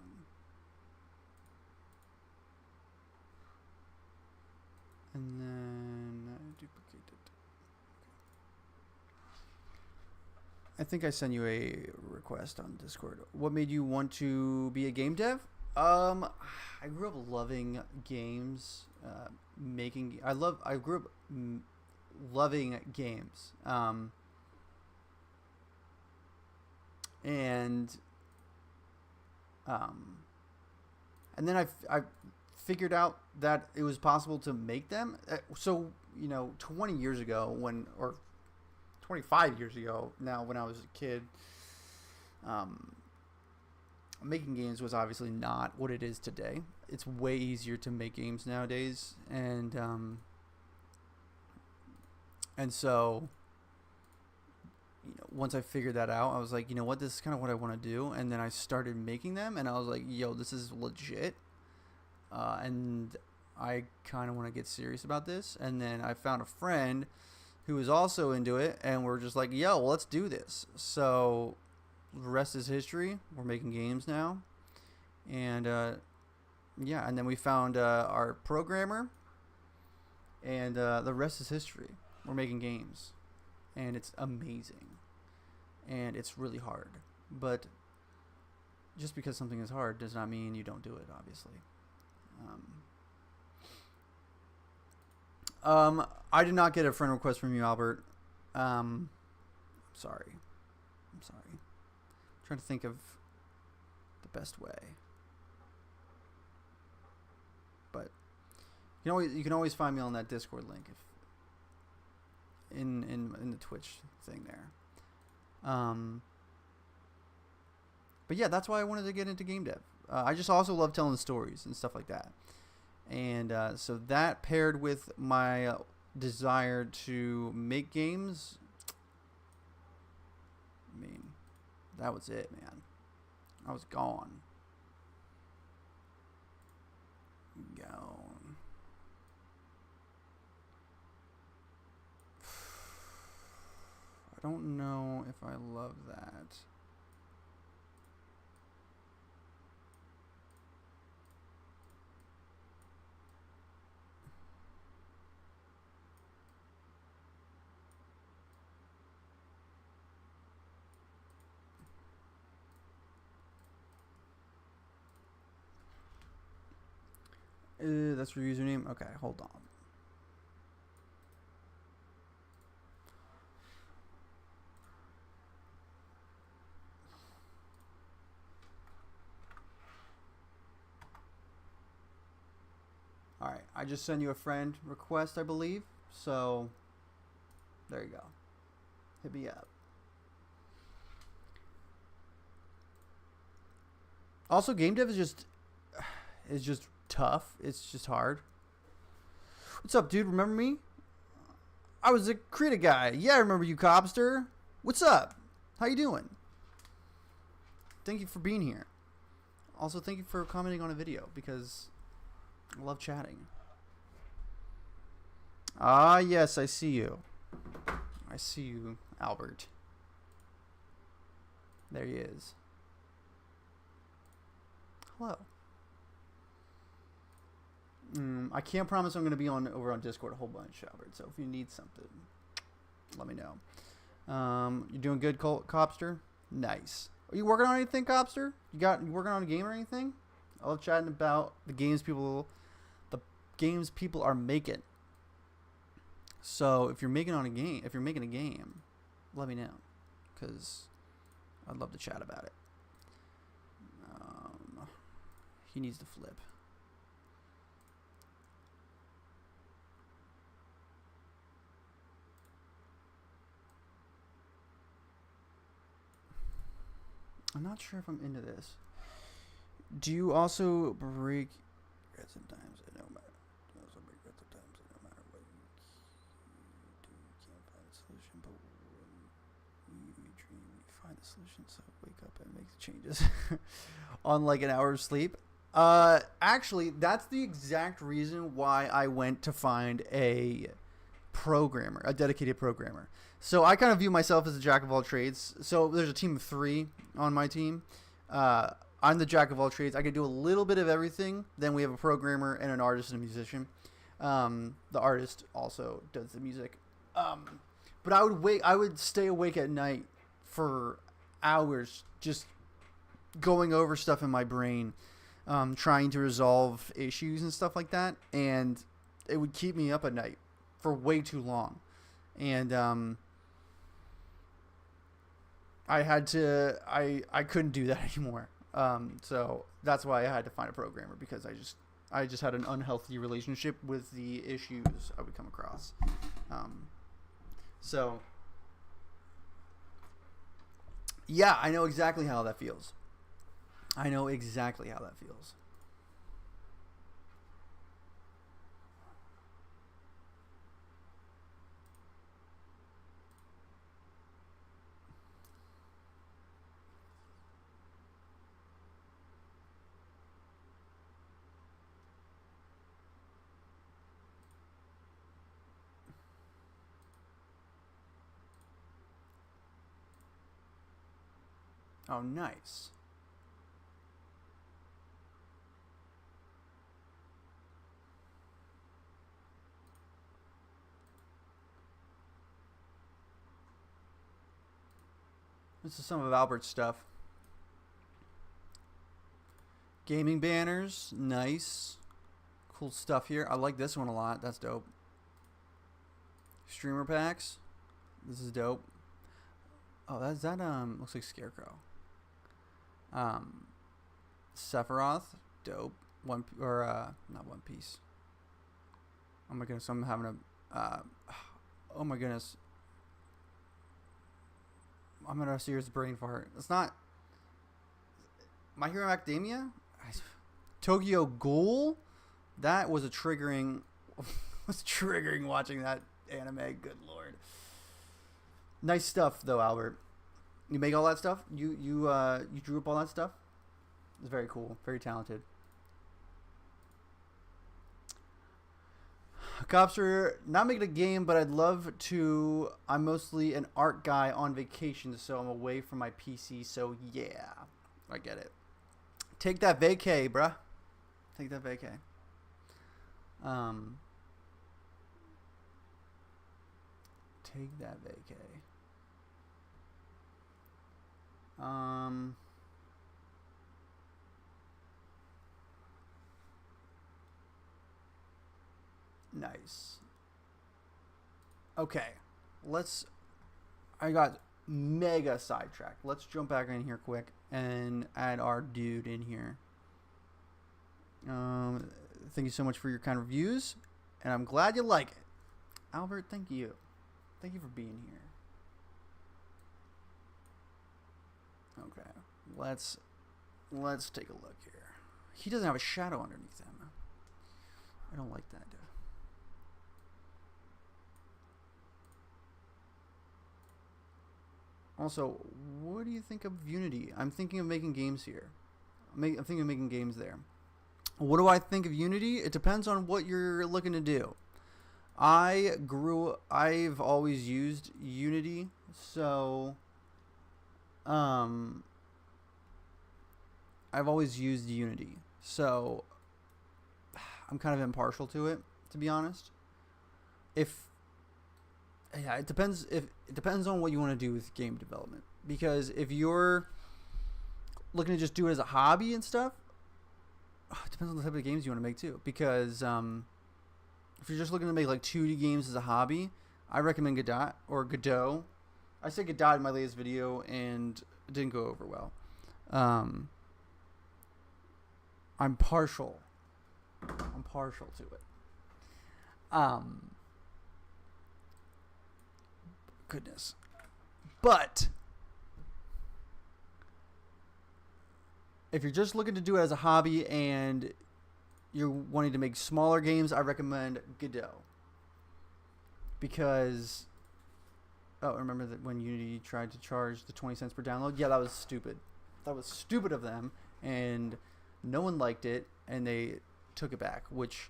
And then duplicate it. I think I sent you a request on Discord. What made you want to be a game dev? I grew up loving games, I grew up loving games. And then I figured out that it was possible to make them. So, 20 years ago or 25 years ago now when I was a kid, making games was obviously not what it is today. It's way easier to make games nowadays. And so, once I figured that out, I was like, you know what, this is kind of what I want to do. And then I started making them and I was like, yo, this is legit. And I kind of want to get serious about this. And then I found a friend who was also into it, and we're just like, yo, well, let's do this. So the rest is history. We're making games now. And yeah, and then we found our programmer, and the rest is history. We're making games, and it's amazing. And it's really hard. But just because something is hard does not mean you don't do it, obviously. I did not get a friend request from you, Albert. Sorry. I'm sorry. I'm trying to think of the best way. But you can always find me on that Discord link if in the Twitch thing there. But yeah, that's why I wanted to get into game dev. I just also love telling stories and stuff like that. And so that paired with my desire to make games, I mean, that was it, man. I was gone. I don't know if I love that. That's your username? Okay, hold on. Alright, I just sent you a friend request, I believe. So, there you go. Hit me up. Also, game dev is just tough. It's just hard. What's up, dude? Remember me? I was a Krita guy. Yeah, I remember you, Cobster. What's up? How you doing? Thank you for being here. Also, thank you for commenting on a video because I love chatting. Ah, yes, I see you. I see you, Albert. There he is. Hello. I can't promise I'm going to be over on Discord a whole bunch, Albert. So if you need something, let me know. You doing good, Cobster? Nice. Are you working on anything, Cobster? You working on a game or anything? I love chatting about the games people are making. So if you're making a game, let me know, because I'd love to chat about it. He needs to flip. I'm not sure if I'm into this. Do you also break sometimes? No matter. Do you also break sometimes? No matter what you do, you can't find a solution. But when you dream, you find the solution. So wake up and make the changes on like an hour of sleep. Actually, that's the exact reason why I went to find a programmer, a dedicated programmer. So I kind of view myself as a jack of all trades. So there's a team of 3 on my team. I'm the jack of all trades. I can do a little bit of everything. Then we have a programmer and an artist and a musician. The artist also does the music. But I would stay awake at night for hours just going over stuff in my brain, trying to resolve issues and stuff like that. And it would keep me up at night for way too long. And I couldn't do that anymore. So that's why I had to find a programmer, because I just had an unhealthy relationship with the issues I would come across. So yeah, I know exactly how that feels. Oh, nice. This is some of Albert's stuff. Gaming banners, nice. Cool stuff here. I like this one a lot. That's dope. Streamer packs. This is dope. Oh, that looks like Scarecrow. Sephiroth, dope. Not One Piece. Oh my goodness, I'm having a oh my goodness. I'm gonna have a serious brain fart. It's not My Hero Academia? Tokyo Ghoul? That was a triggering watching that anime, good lord. Nice stuff though, Albert. You make all that stuff? You drew up all that stuff? It's very cool, very talented. Cops are not making a game, but I'd love to. I'm mostly an art guy on vacation, so I'm away from my PC, so yeah. I get it. Take that vacay, bruh. Take that vacay. Take that vacay. Nice. Okay. I got mega sidetracked. Let's jump back in here quick and add our dude in here. Thank you so much for your kind reviews, and I'm glad you like it. Albert, thank you. Thank you for being here. Okay. Let's take a look here. He doesn't have a shadow underneath him. I don't like that, dude. Also, what do you think of Unity? I'm thinking of making games here. I'm thinking of making games there. What do I think of Unity? It depends on what you're looking to do. I've always used Unity, so I've always used Unity. So I'm kind of impartial to it, to be honest. It depends on what you want to do with game development. Because if you're looking to just do it as a hobby and stuff, it depends on the type of games you want to make too. Because if you're just looking to make like 2D games as a hobby, I recommend Godot. I said Godot in my latest video and it didn't go over well. I'm partial to it. Goodness. But if you're just looking to do it as a hobby and you're wanting to make smaller games, I recommend Godot. Because remember that when Unity tried to charge the 20 cents per download? Yeah, that was stupid. That was stupid of them, and no one liked it, and they took it back, which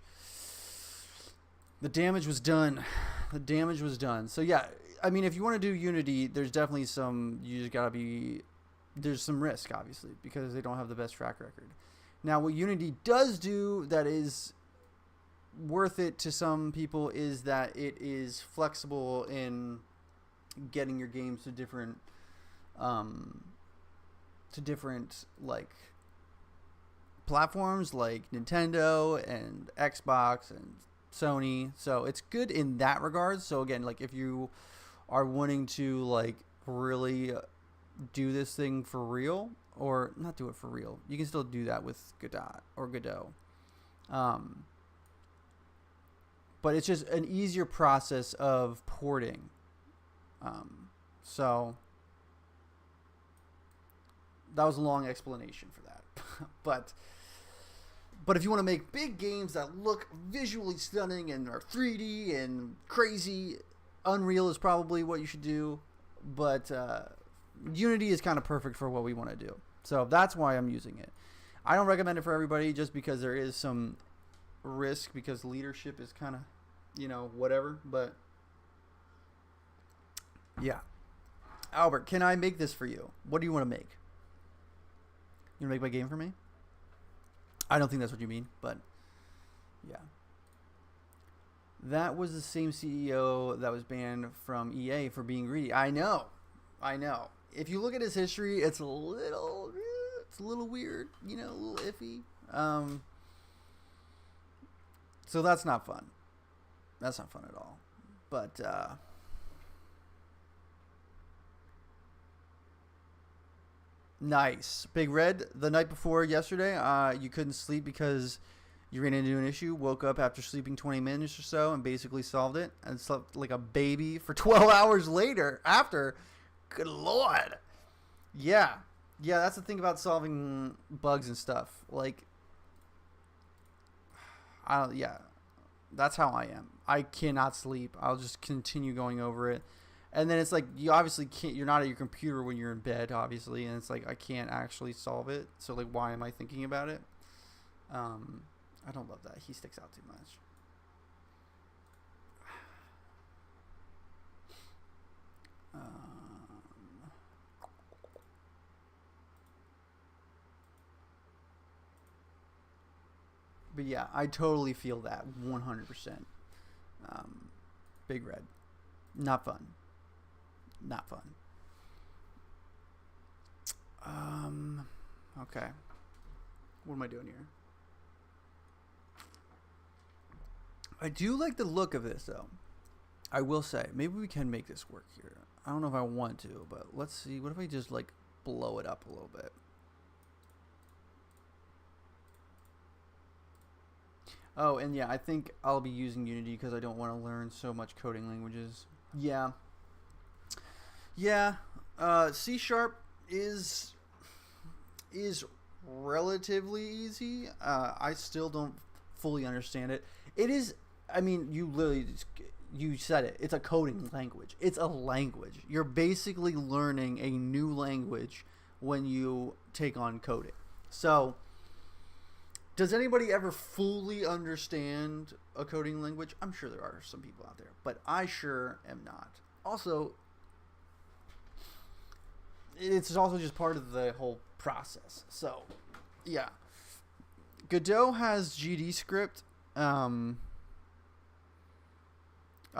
the damage was done. The damage was done. So yeah, I mean, if you want to do Unity, there's definitely there's some risk, obviously, because they don't have the best track record. Now, what Unity does do that is worth it to some people is that it is flexible in getting your games to different like platforms like Nintendo and Xbox and Sony. So it's good in that regard. So again, like if you are wanting to like really do this thing for real, or not do it for real, you can still do that with Godot. But it's just an easier process of porting. So that was a long explanation for that. But if you want to make big games that look visually stunning and are 3D and crazy, Unreal is probably what you should do. But Unity is kind of perfect for what we want to do. So that's why I'm using it. I don't recommend it for everybody just because there is some risk, because leadership is kind of, whatever. But yeah. Albert, can I make this for you? What do you want to make? You want to make my game for me? I don't think that's what you mean, but yeah. That was the same CEO that was banned from EA for being greedy. I know. If you look at his history, it's a little weird, a little iffy. So that's not fun. That's not fun at all. But nice. Big Red, the night before yesterday, you couldn't sleep because you ran into an issue, woke up after sleeping 20 minutes or so and basically solved it and slept like a baby for 12 hours later after. Good Lord. Yeah. Yeah, that's the thing about solving bugs and stuff. Like, yeah, that's how I am. I cannot sleep. I'll just continue going over it. And then it's like, you obviously can't, you're not at your computer when you're in bed, obviously. And it's like, I can't actually solve it. So, like, why am I thinking about it? I don't love that. He sticks out too much. But yeah, I totally feel that 100%. Big Red. Not fun. Not fun. Okay. What am I doing here? I do like the look of this, though. I will say, maybe we can make this work here. I don't know if I want to, but let's see. What if I just, like, blow it up a little bit? Oh, and yeah, I think I'll be using Unity because I don't want to learn so much coding languages. Yeah. Yeah. C# is relatively easy. I still don't fully understand it. It is, I mean, you said it. It's a coding language. It's a language. You're basically learning a new language when you take on coding. So, does anybody ever fully understand a coding language? I'm sure there are some people out there, but I sure am not. Also, it's also just part of the whole process. So, yeah. Godot has GDScript. I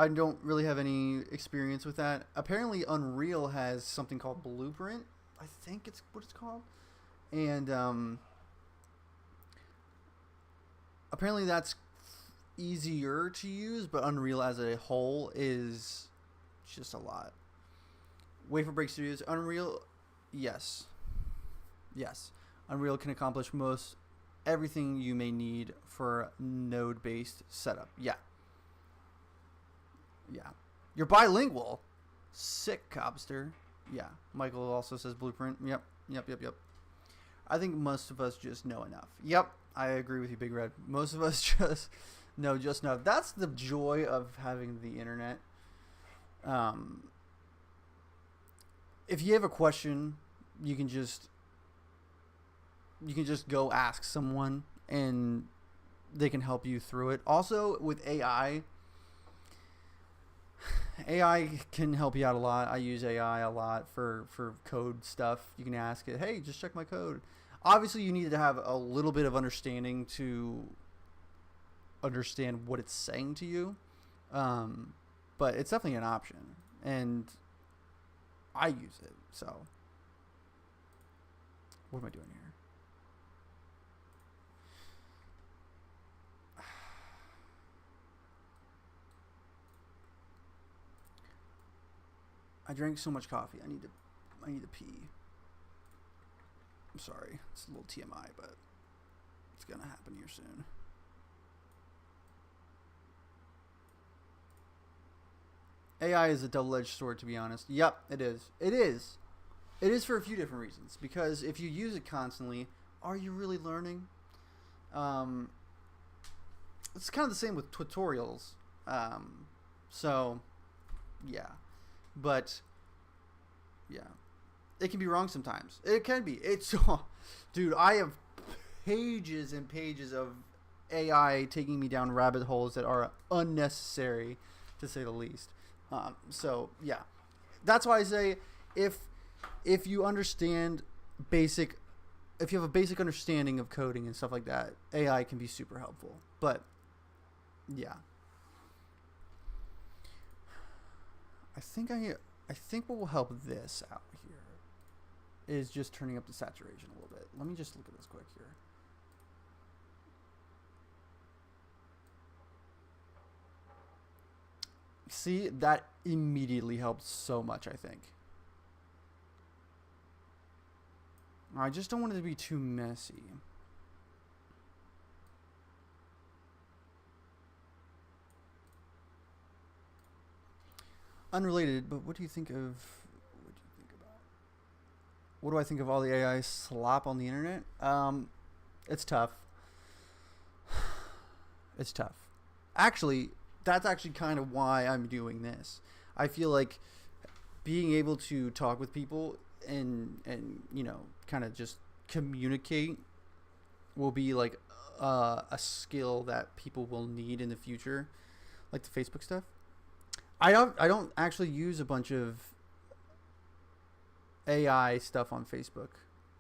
don't really have any experience with that. Apparently, Unreal has something called Blueprint. I think it's what it's called. And apparently that's easier to use, but Unreal as a whole is just a lot. Wafer Break Studios. Unreal, yes. Yes. Unreal can accomplish most everything you may need for node-based setup. Yeah. Yeah. You're bilingual. Sick, Cobster. Yeah. Michael also says Blueprint. Yep. I think most of us just know enough. Yep. I agree with you, Big Red. Most of us just know just enough. That's the joy of having the internet. If you have a question, you can just go ask someone and they can help you through it. Also, with AI can help you out a lot. I use AI a lot for code stuff. You can ask it, hey, just check my code. Obviously, you need to have a little bit of understanding to understand what it's saying to you. But it's definitely an option. And I use it. So, what am I doing here? I drank so much coffee. I need to pee. I'm sorry. It's a little TMI, but it's gonna happen here soon. AI is a double-edged sword, to be honest. Yep, it is. It is. It is for a few different reasons. Because if you use it constantly, are you really learning? It's kind of the same with tutorials. So, yeah. But, yeah. It can be wrong sometimes. It can be. It's, dude, I have pages and pages of AI taking me down rabbit holes that are unnecessary, to say the least. So, yeah. That's why I say if you understand if you have a basic understanding of coding and stuff like that, AI can be super helpful. But, yeah. I think what will help this out here is just turning up the saturation a little bit. Let me just look at this quick here. See, that immediately helped so much, I think. I just don't want it to be too messy. Unrelated, but what do you think of... What do I think of all the AI slop on the internet? It's tough. It's tough. Actually, that's actually kind of why I'm doing this. I feel like being able to talk with people and you know, kind of just communicate will be like a skill that people will need in the future, like the Facebook stuff. I don't actually use a bunch of AI stuff on Facebook.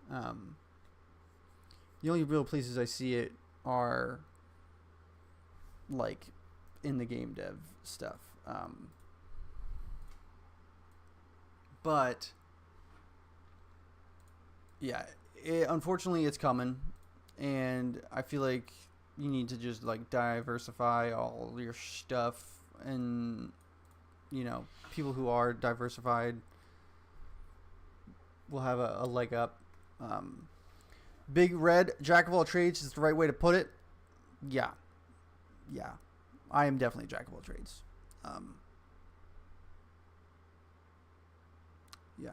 The only real places I see it are like in the game dev stuff. But yeah, unfortunately it's coming, and I feel like you need to just like diversify all your stuff, and you know, people who are diversified will have a leg up. Big Red, jack of all trades is the right way to put it. Yeah. I am definitely jack of all trades. Yeah.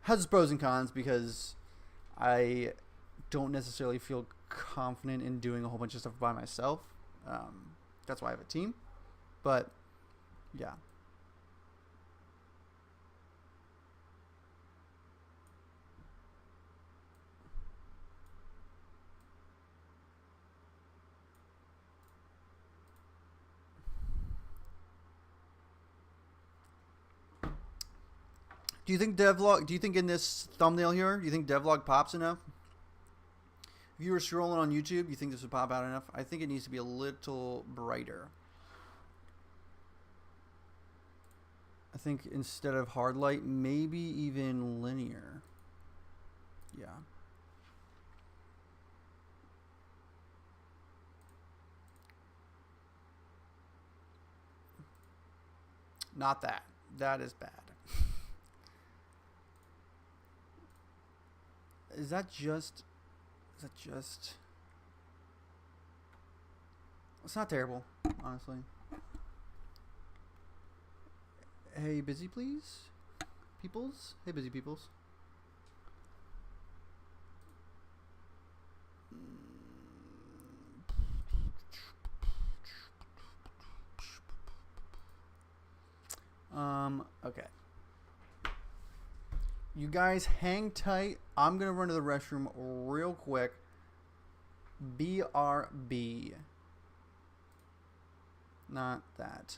Has its pros and cons because I don't necessarily feel confident in doing a whole bunch of stuff by myself. That's why I have a team. But yeah. Do you think devlog? Do you think in this thumbnail here, do you think devlog pops enough? If you were scrolling on YouTube, you think this would pop out enough? I think it needs to be a little brighter. I think instead of hard light, maybe even linear. Yeah. Not that. That is bad. Is that just... It's not terrible, honestly. Hey, busy please? Peoples? Hey, busy peoples. Okay. You guys hang tight. I'm going to run to the restroom real quick. BRB. Not that.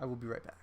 I will be right back.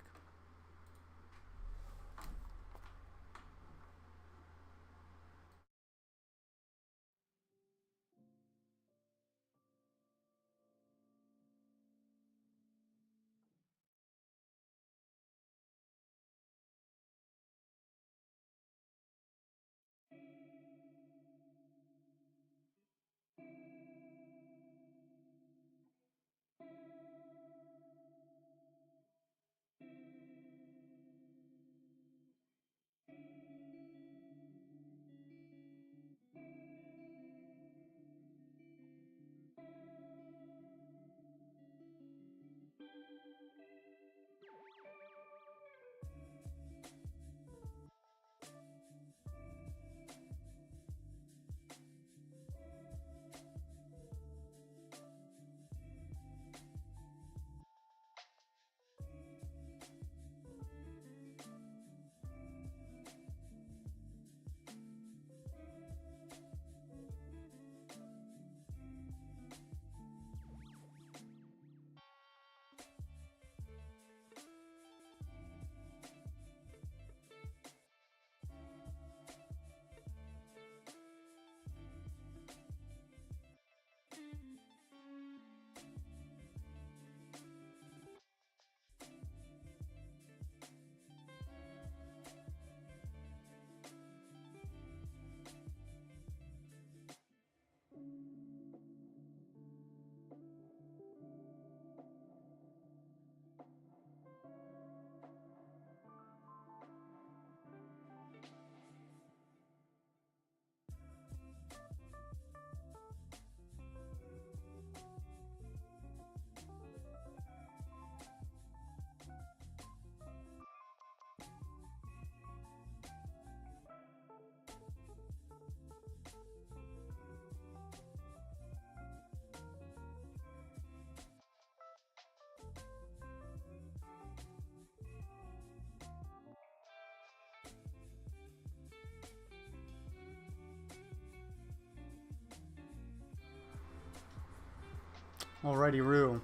Alrighty, Rue.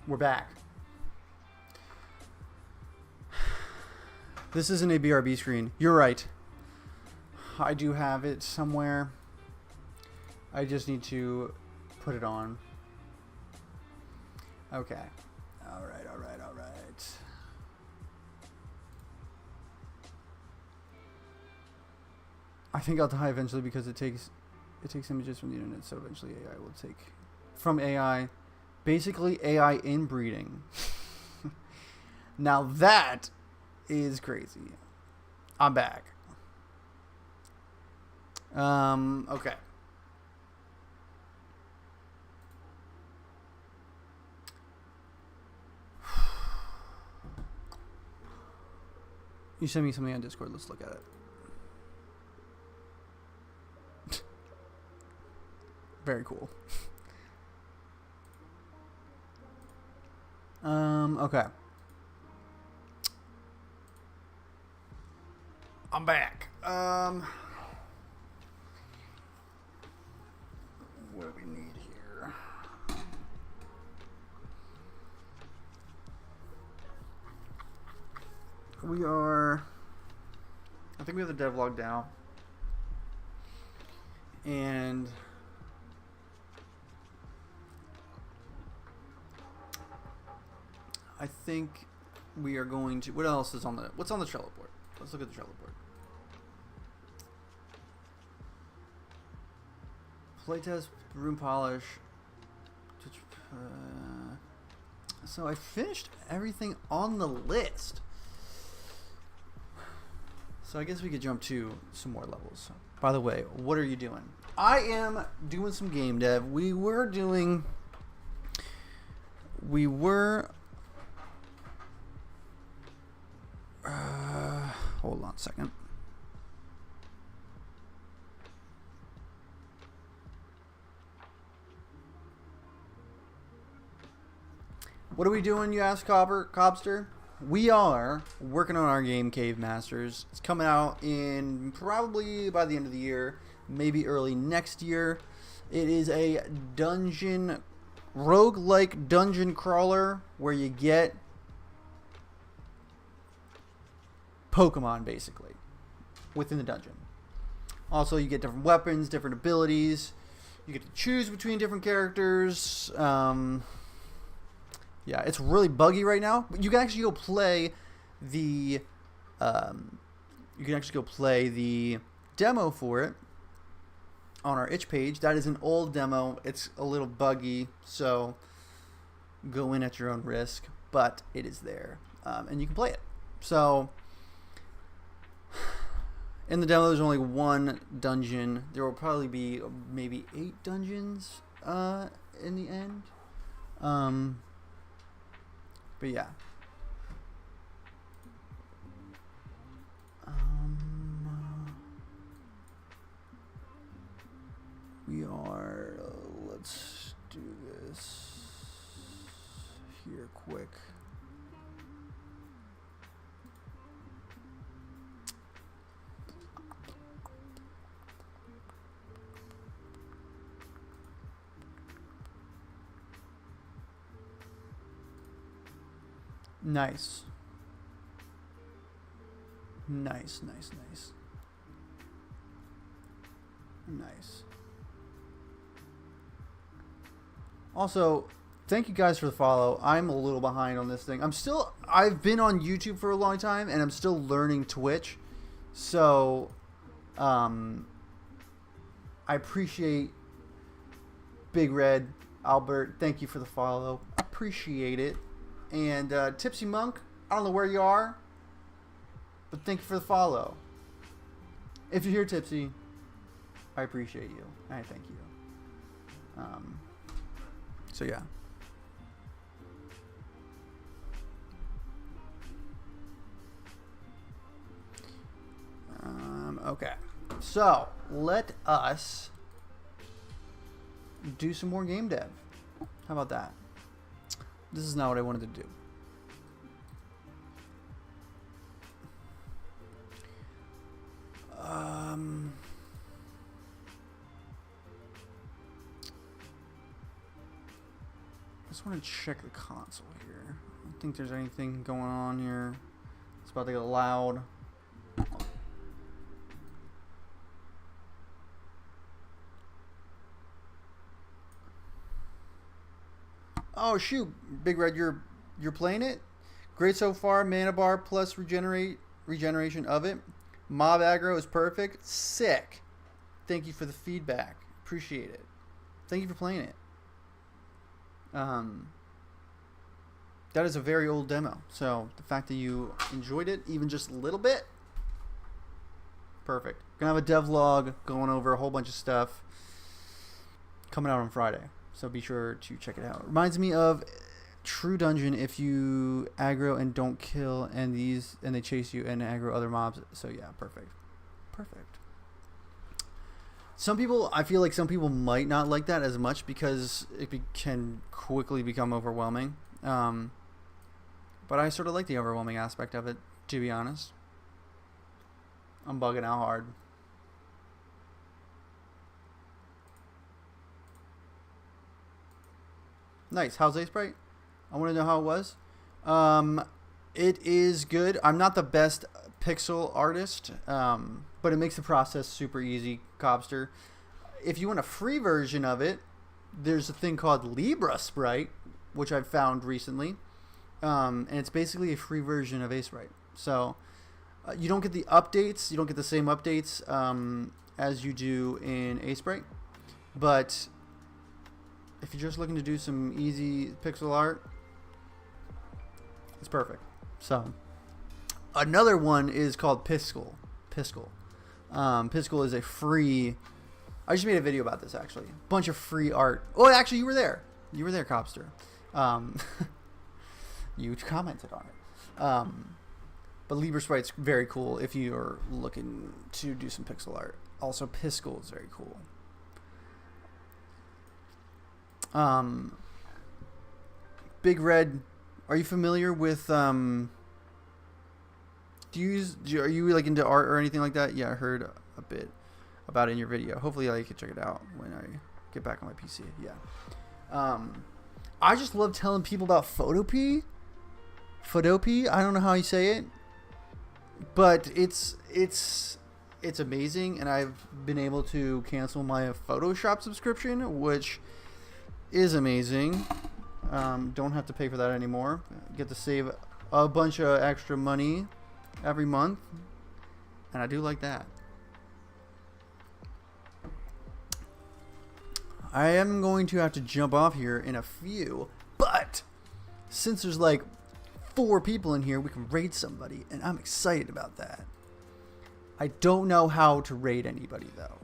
We're back. This isn't a BRB screen. You're right. I do have it somewhere. I just need to put it on. Okay. Alright, alright, alright. I think I'll die eventually because it takes images from the internet, so eventually AI will take from AI. Basically AI inbreeding. Now that is crazy. I'm back. Okay. You sent me something on Discord. Let's look at it. Very cool. Okay. I'm back. What do we need here? We are... I think we have the devlog down. And... I think we are going to... What else is on the... What's on the Trello board? Let's look at the Trello board. Playtest, room polish. So I finished everything on the list. So I guess we could jump to some more levels. By the way, what are you doing? I am doing some game dev. We were hold on a second. What are we doing, you ask, Cobster? We are working on our game, Cave Masters. It's coming out in probably by the end of the year, maybe early next year. It is a dungeon, roguelike dungeon crawler where you get Pokemon, basically, within the dungeon. Also, you get different weapons, different abilities. You get to choose between different characters. Yeah, it's really buggy right now, but you can actually go play the demo for it on our itch page. That is an old demo. It's a little buggy, so go in at your own risk, but it is there, and you can play it. So in the demo, there's only one dungeon. There will probably be maybe 8 dungeons in the end. But yeah. We are, let's do this here quick. Nice. Nice, nice, nice. Nice. Also, thank you guys for the follow. I'm a little behind on this thing. I've been on YouTube for a long time, and I'm still learning Twitch. So, I appreciate Big Red, Albert. Thank you for the follow. Appreciate it. And Tipsy Monk, I don't know where you are, but thank you for the follow. If you're here, Tipsy, I appreciate you. I thank you. So yeah. Okay. So let us do some more game dev. How about that? This is not what I wanted to do. just want to check the console here. I don't think there's anything going on here. It's about to get loud. Oh shoot, Big Red, you're playing it? Great so far. Mana bar plus regeneration of it. Mob aggro is perfect. Sick. Thank you for the feedback. Appreciate it. Thank you for playing it. That is a very old demo. So the fact that you enjoyed it, even just a little bit, perfect. Gonna have a devlog going over a whole bunch of stuff coming out on Friday. So be sure to check it out. Reminds me of True Dungeon if you aggro and don't kill and they chase you and aggro other mobs. So yeah, perfect. Perfect. Some people, I feel like some people might not like that as much because it can quickly become overwhelming. But I sort of like the overwhelming aspect of it, to be honest. I'm bugging out hard. Nice. How's Aseprite? I want to know how it was. It is good. I'm not the best pixel artist, but it makes the process super easy, Cobster. If you want a free version of it, there's a thing called Libra Sprite, which I've found recently, and it's basically a free version of Aseprite. So you don't get the updates. You don't get the same updates as you do in Aseprite, but if you're just looking to do some easy pixel art, it's perfect. So another one is called Piskel. Piskel is a free. I just made a video about this actually. Bunch of free art. Oh, actually, you were there. You were there, Cobster. You commented on it. But Libra Sprite's very cool if you're looking to do some pixel art. Also, Piskel is very cool. Big Red, are you familiar with are you like into art or anything like that? Yeah, I heard a bit about it in your video. Hopefully I can check it out when I get back on my PC. Yeah. I just love telling people about Photopea. I don't know how you say it, but it's amazing, and I've been able to cancel my Photoshop subscription, which is amazing. Don't have to pay for that anymore. Get to save a bunch of extra money every month, and I do like that. I am going to have to jump off here in a few, but since there's like 4 people in here, we can raid somebody, and I'm excited about that. I don't know how to raid anybody though,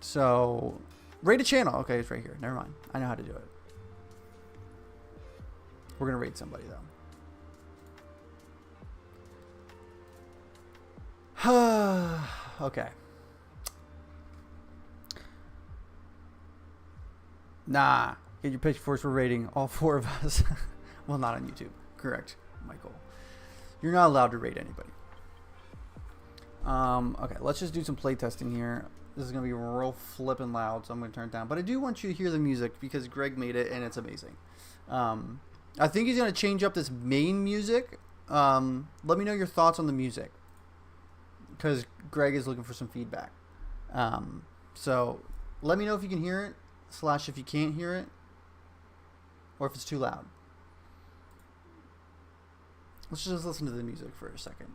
so raid a channel. Okay, it's right here. Never mind. I know how to do it. We're gonna raid somebody though. Okay. Nah. Get your pitchforks for raiding all 4 of us. Well, not on YouTube. Correct, Michael. You're not allowed to raid anybody. Okay, let's just do some playtesting here. This is going to be real flippin' loud, so I'm going to turn it down. But I do want you to hear the music because Greg made it, and it's amazing. I think he's going to change up this main music. Let me know your thoughts on the music because Greg is looking for some feedback. So let me know if you can hear it, / if you can't hear it, or if it's too loud. Let's just listen to the music for a second.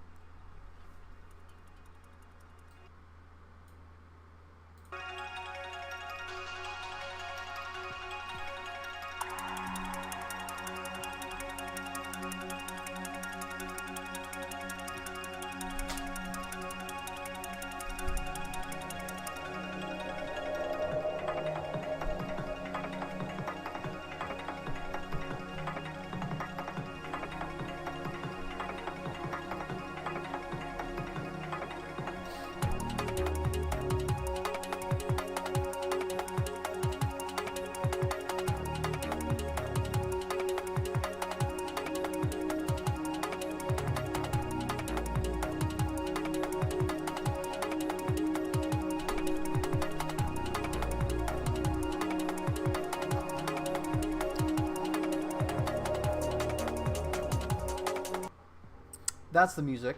that's the music.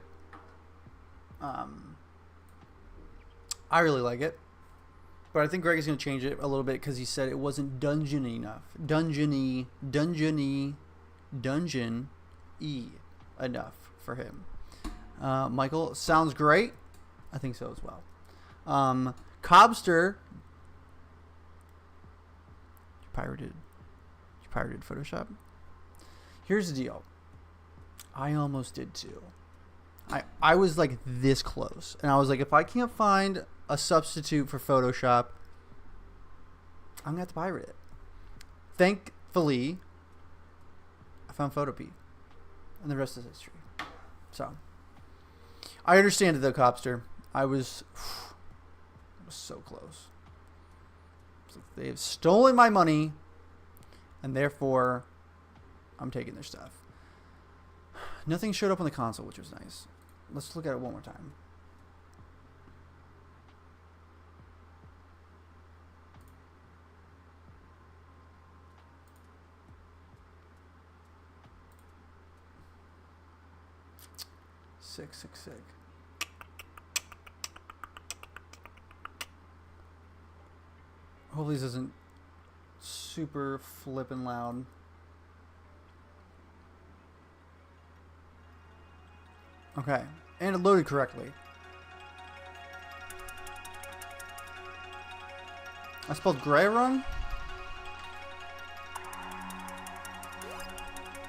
I really like it, but I think Greg is going to change it a little bit because he said it wasn't dungeon-y enough. Dungeon-y enough for him. Michael, sounds great. I think so as well. Cobster, you pirated Photoshop. Here's the deal. I almost did too. I was like this close, and I was like, if I can't find a substitute for Photoshop, I'm gonna have to pirate it. Thankfully, I found Photopea, and the rest is history. So I understand it though, Cobster. I was so close. It's like they have stolen my money, and therefore I'm taking their stuff. Nothing showed up on the console, which was nice. Let's look at it one more time. Sick. Hopefully this isn't super flippin' loud. Okay, and it loaded correctly. I spelled gray wrong.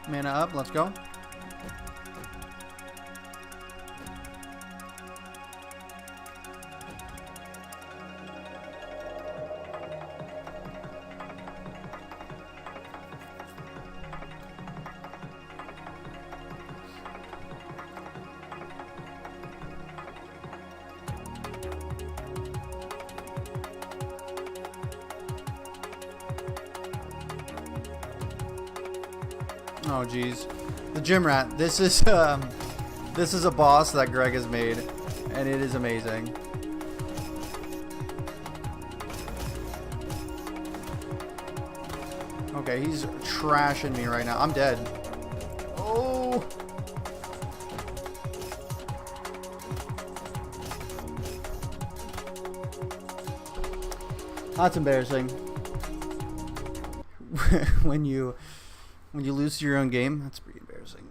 Mana up, let's go. Oh geez, the gym rat. This is a boss that Greg has made, and it is amazing. Okay, he's trashing me right now. I'm dead. Oh. That's embarrassing. when you lose to your own game, that's pretty embarrassing.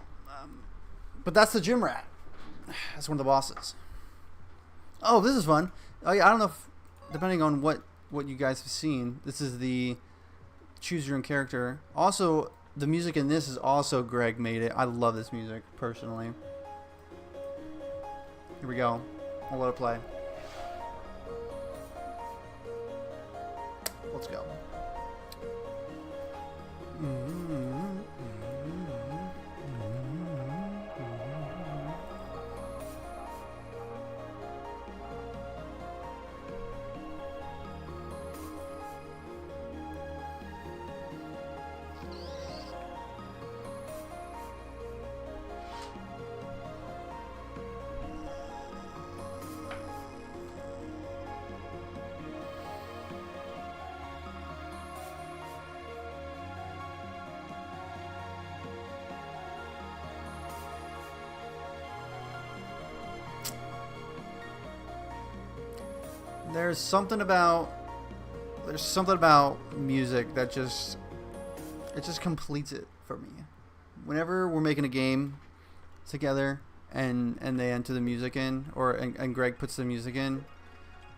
But that's the gym rat. That's one of the bosses. Oh, this is fun. Oh yeah, I don't know if, depending on what you guys have seen, this is the choose your own character. Also, the music in this is also Greg made it. I love this music personally. Here we go. I'll let it play. Let's go. There's something about music that just completes it for me. Whenever we're making a game together and they enter the music in, and Greg puts the music in,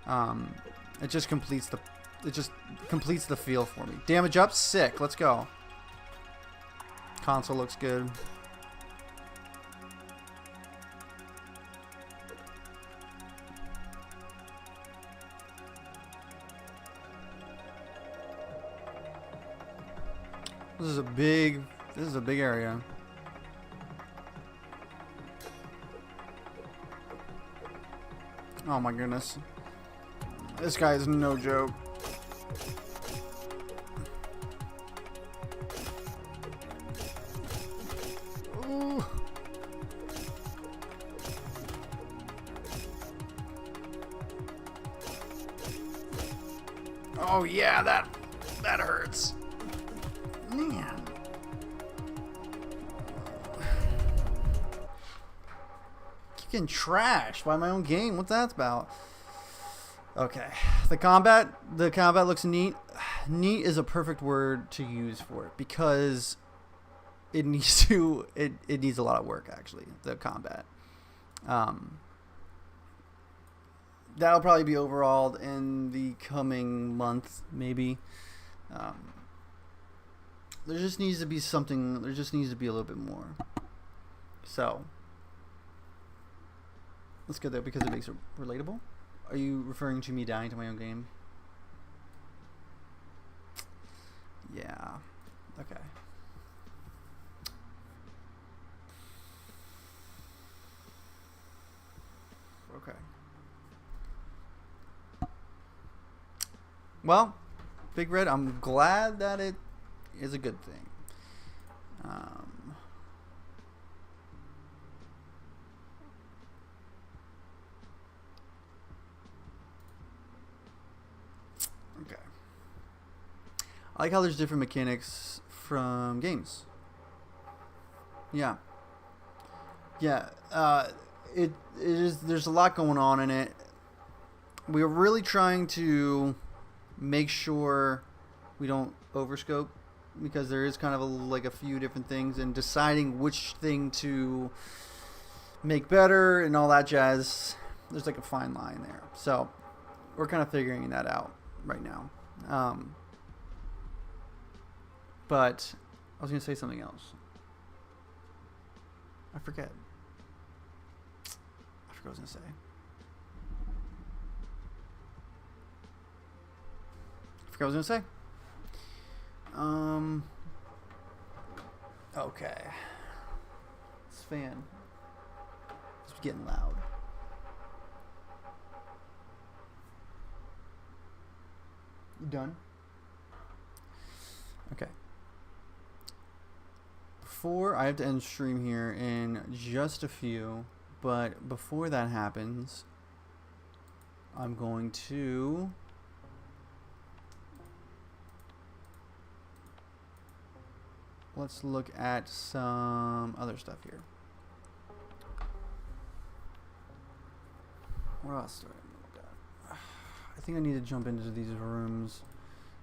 it just completes the feel for me. Damage up, sick. Let's go. Console looks good. This is a big area. Oh my goodness. This guy is no joke. Ooh. Oh yeah, that hurts. Man. keep getting trashed by my own game. What's that about? Okay. The combat looks neat. Neat is a perfect word to use for it because it needs it needs a lot of work, actually, the combat. That'll probably be overhauled in the coming month, maybe. There just needs to be something. There just needs to be a little bit more. So let's go there because it makes it relatable. Are you referring to me dying to my own game? Yeah. Okay. Okay. Well, Big Red, I'm glad that it is a good thing. Okay. I like how there's different mechanics from games. Yeah. Yeah. It is. There's a lot going on in it. We're really trying to make sure we don't overscope because there is kind of like a few different things, and deciding which thing to make better and all that jazz. There's like a fine line there. So we're kind of figuring that out right now. But I was going to say something else. I forgot what I was going to say. I was gonna say. Okay. This fan is getting loud. You done? Okay. I have to end stream here in just a few, but before that happens, I'm going to let's look at some other stuff here. What else do I look at? I think I need to jump into these rooms,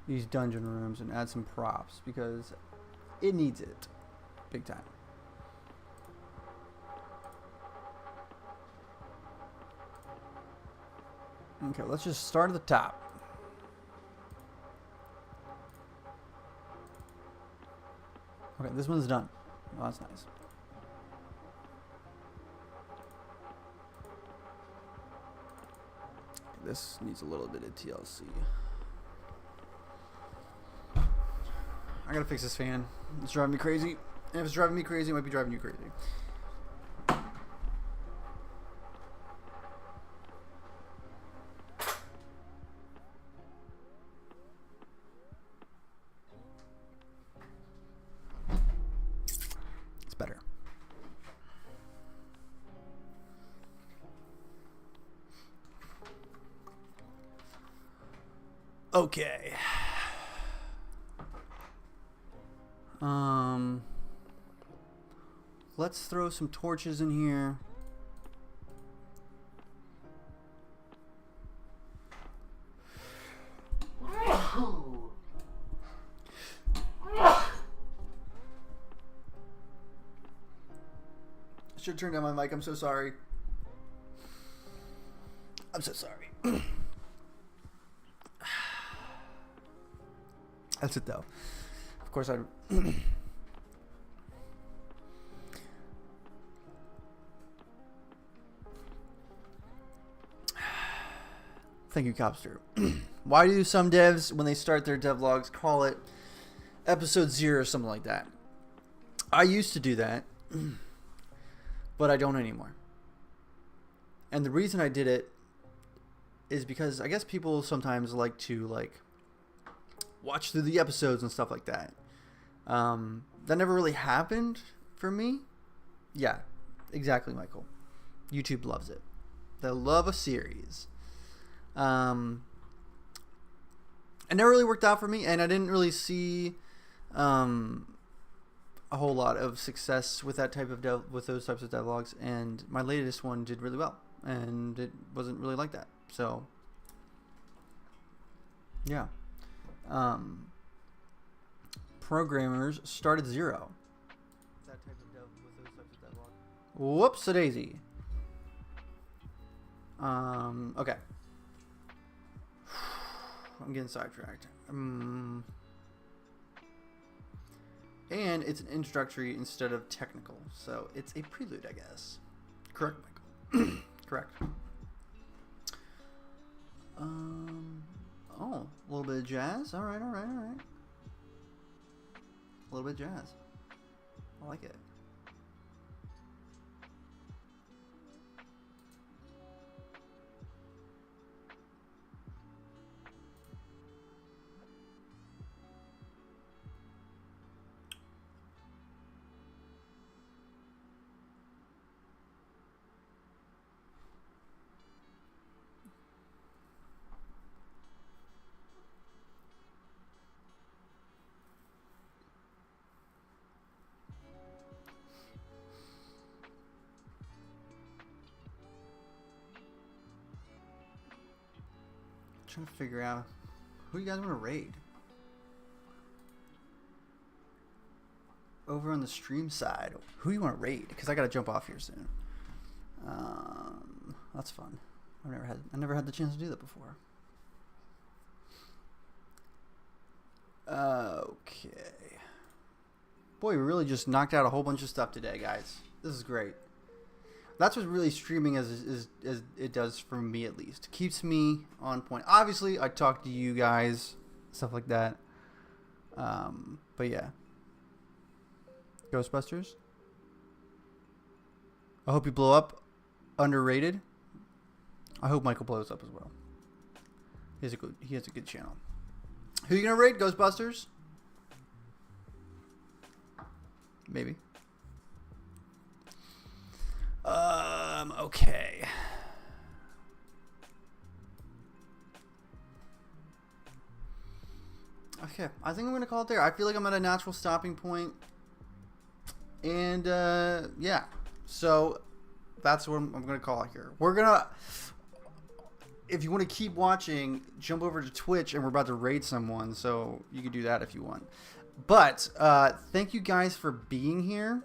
these dungeon rooms, and add some props because it needs it big time. Okay, let's just start at the top. Okay, this one's done. Oh, that's nice. This needs a little bit of TLC. I gotta fix this fan. It's driving me crazy. And if it's driving me crazy, it might be driving you crazy. It's better. Okay. Let's throw some torches in here. I should turn down my mic. I'm so sorry. I'm so sorry. That's it, though. Of course, I. Thank you, Copster. Why do some devs, when they start their devlogs, call it episode 0 or something like that? I used to do that, but I don't anymore. And the reason I did it is because I guess people sometimes like to watch through the episodes and stuff like that. That never really happened for me. Yeah, exactly, Michael. YouTube loves it. They love a series. It never really worked out for me, and I didn't really see a a whole lot of success with that type of with those types of devlogs, and my latest one did really well, and it wasn't really like that. So yeah, programmers start at zero. That type of with those types of devlogs. Whoops a daisy. Okay. I'm getting sidetracked. And it's an introductory instead of technical, so it's a prelude, I guess. Correct, Michael. Correct. Oh, a little bit of jazz. All right. A little bit of jazz. I like it. Trying to figure out who you guys want to raid over on the stream side. Who you want to raid? Because I gotta jump off here soon. That's fun. I never had the chance to do that before. Okay. Boy, we really just knocked out a whole bunch of stuff today, guys. This is great. That's what really streaming as it does for me, at least. Keeps me on point. Obviously, I talk to you guys, stuff like that. But yeah. Ghostbusters. I hope you blow up. Underrated. I hope Michael blows up as well. He has a good channel. Who you gonna raid? Ghostbusters? Maybe. Okay. Okay, I think I'm gonna call it there. I feel like I'm at a natural stopping point. And yeah. So that's what I'm gonna call it here. We're gonna, if you want to keep watching, jump over to Twitch, and we're about to raid someone, so you can do that if you want. But thank you guys for being here.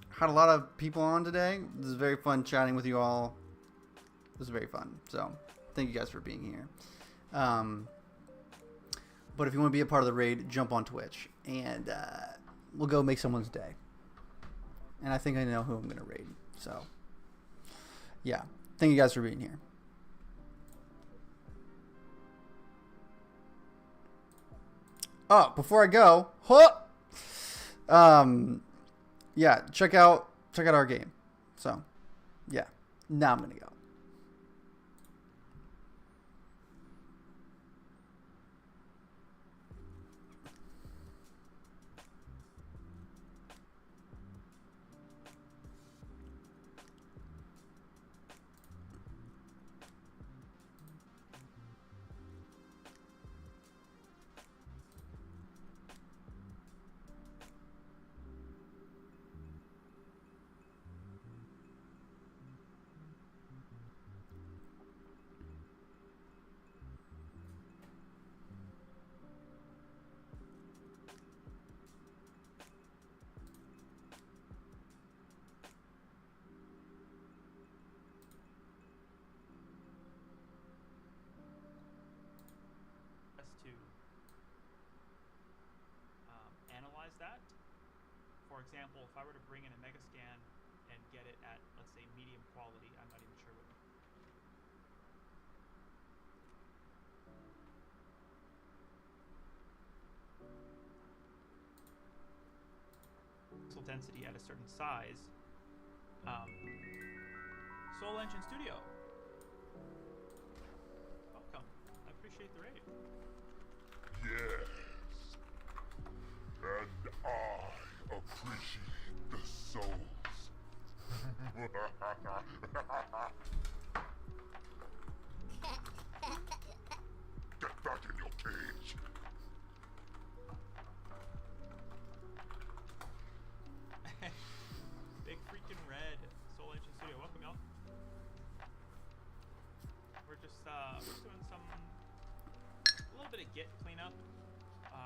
Had a lot of people on today. This is very fun chatting with you all. This is very fun. So thank you guys for being here. But if you want to be a part of the raid, jump on Twitch, and we'll go make someone's day. And I think I know who I'm gonna raid. So yeah, thank you guys for being here. Oh, before I go, yeah, check out our game. So, yeah, now I'm gonna go. That. For example, if I were to bring in a Megascan and get it at, let's say, medium quality, I'm not even sure what pixel density at a certain size. Soul Engine Studio. Welcome. I appreciate the raid. Yes. And I appreciate the souls. Get back in your cage. doing some a little bit of Git cleanup.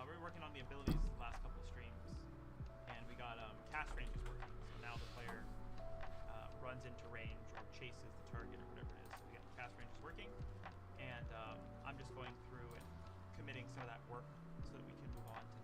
We're working on the abilities the last couple of streams, and we got cast ranges working. So now the player runs into range or chases the target or whatever it is. So we got cast ranges working, and I'm just going through and committing some of that work so that we can move on to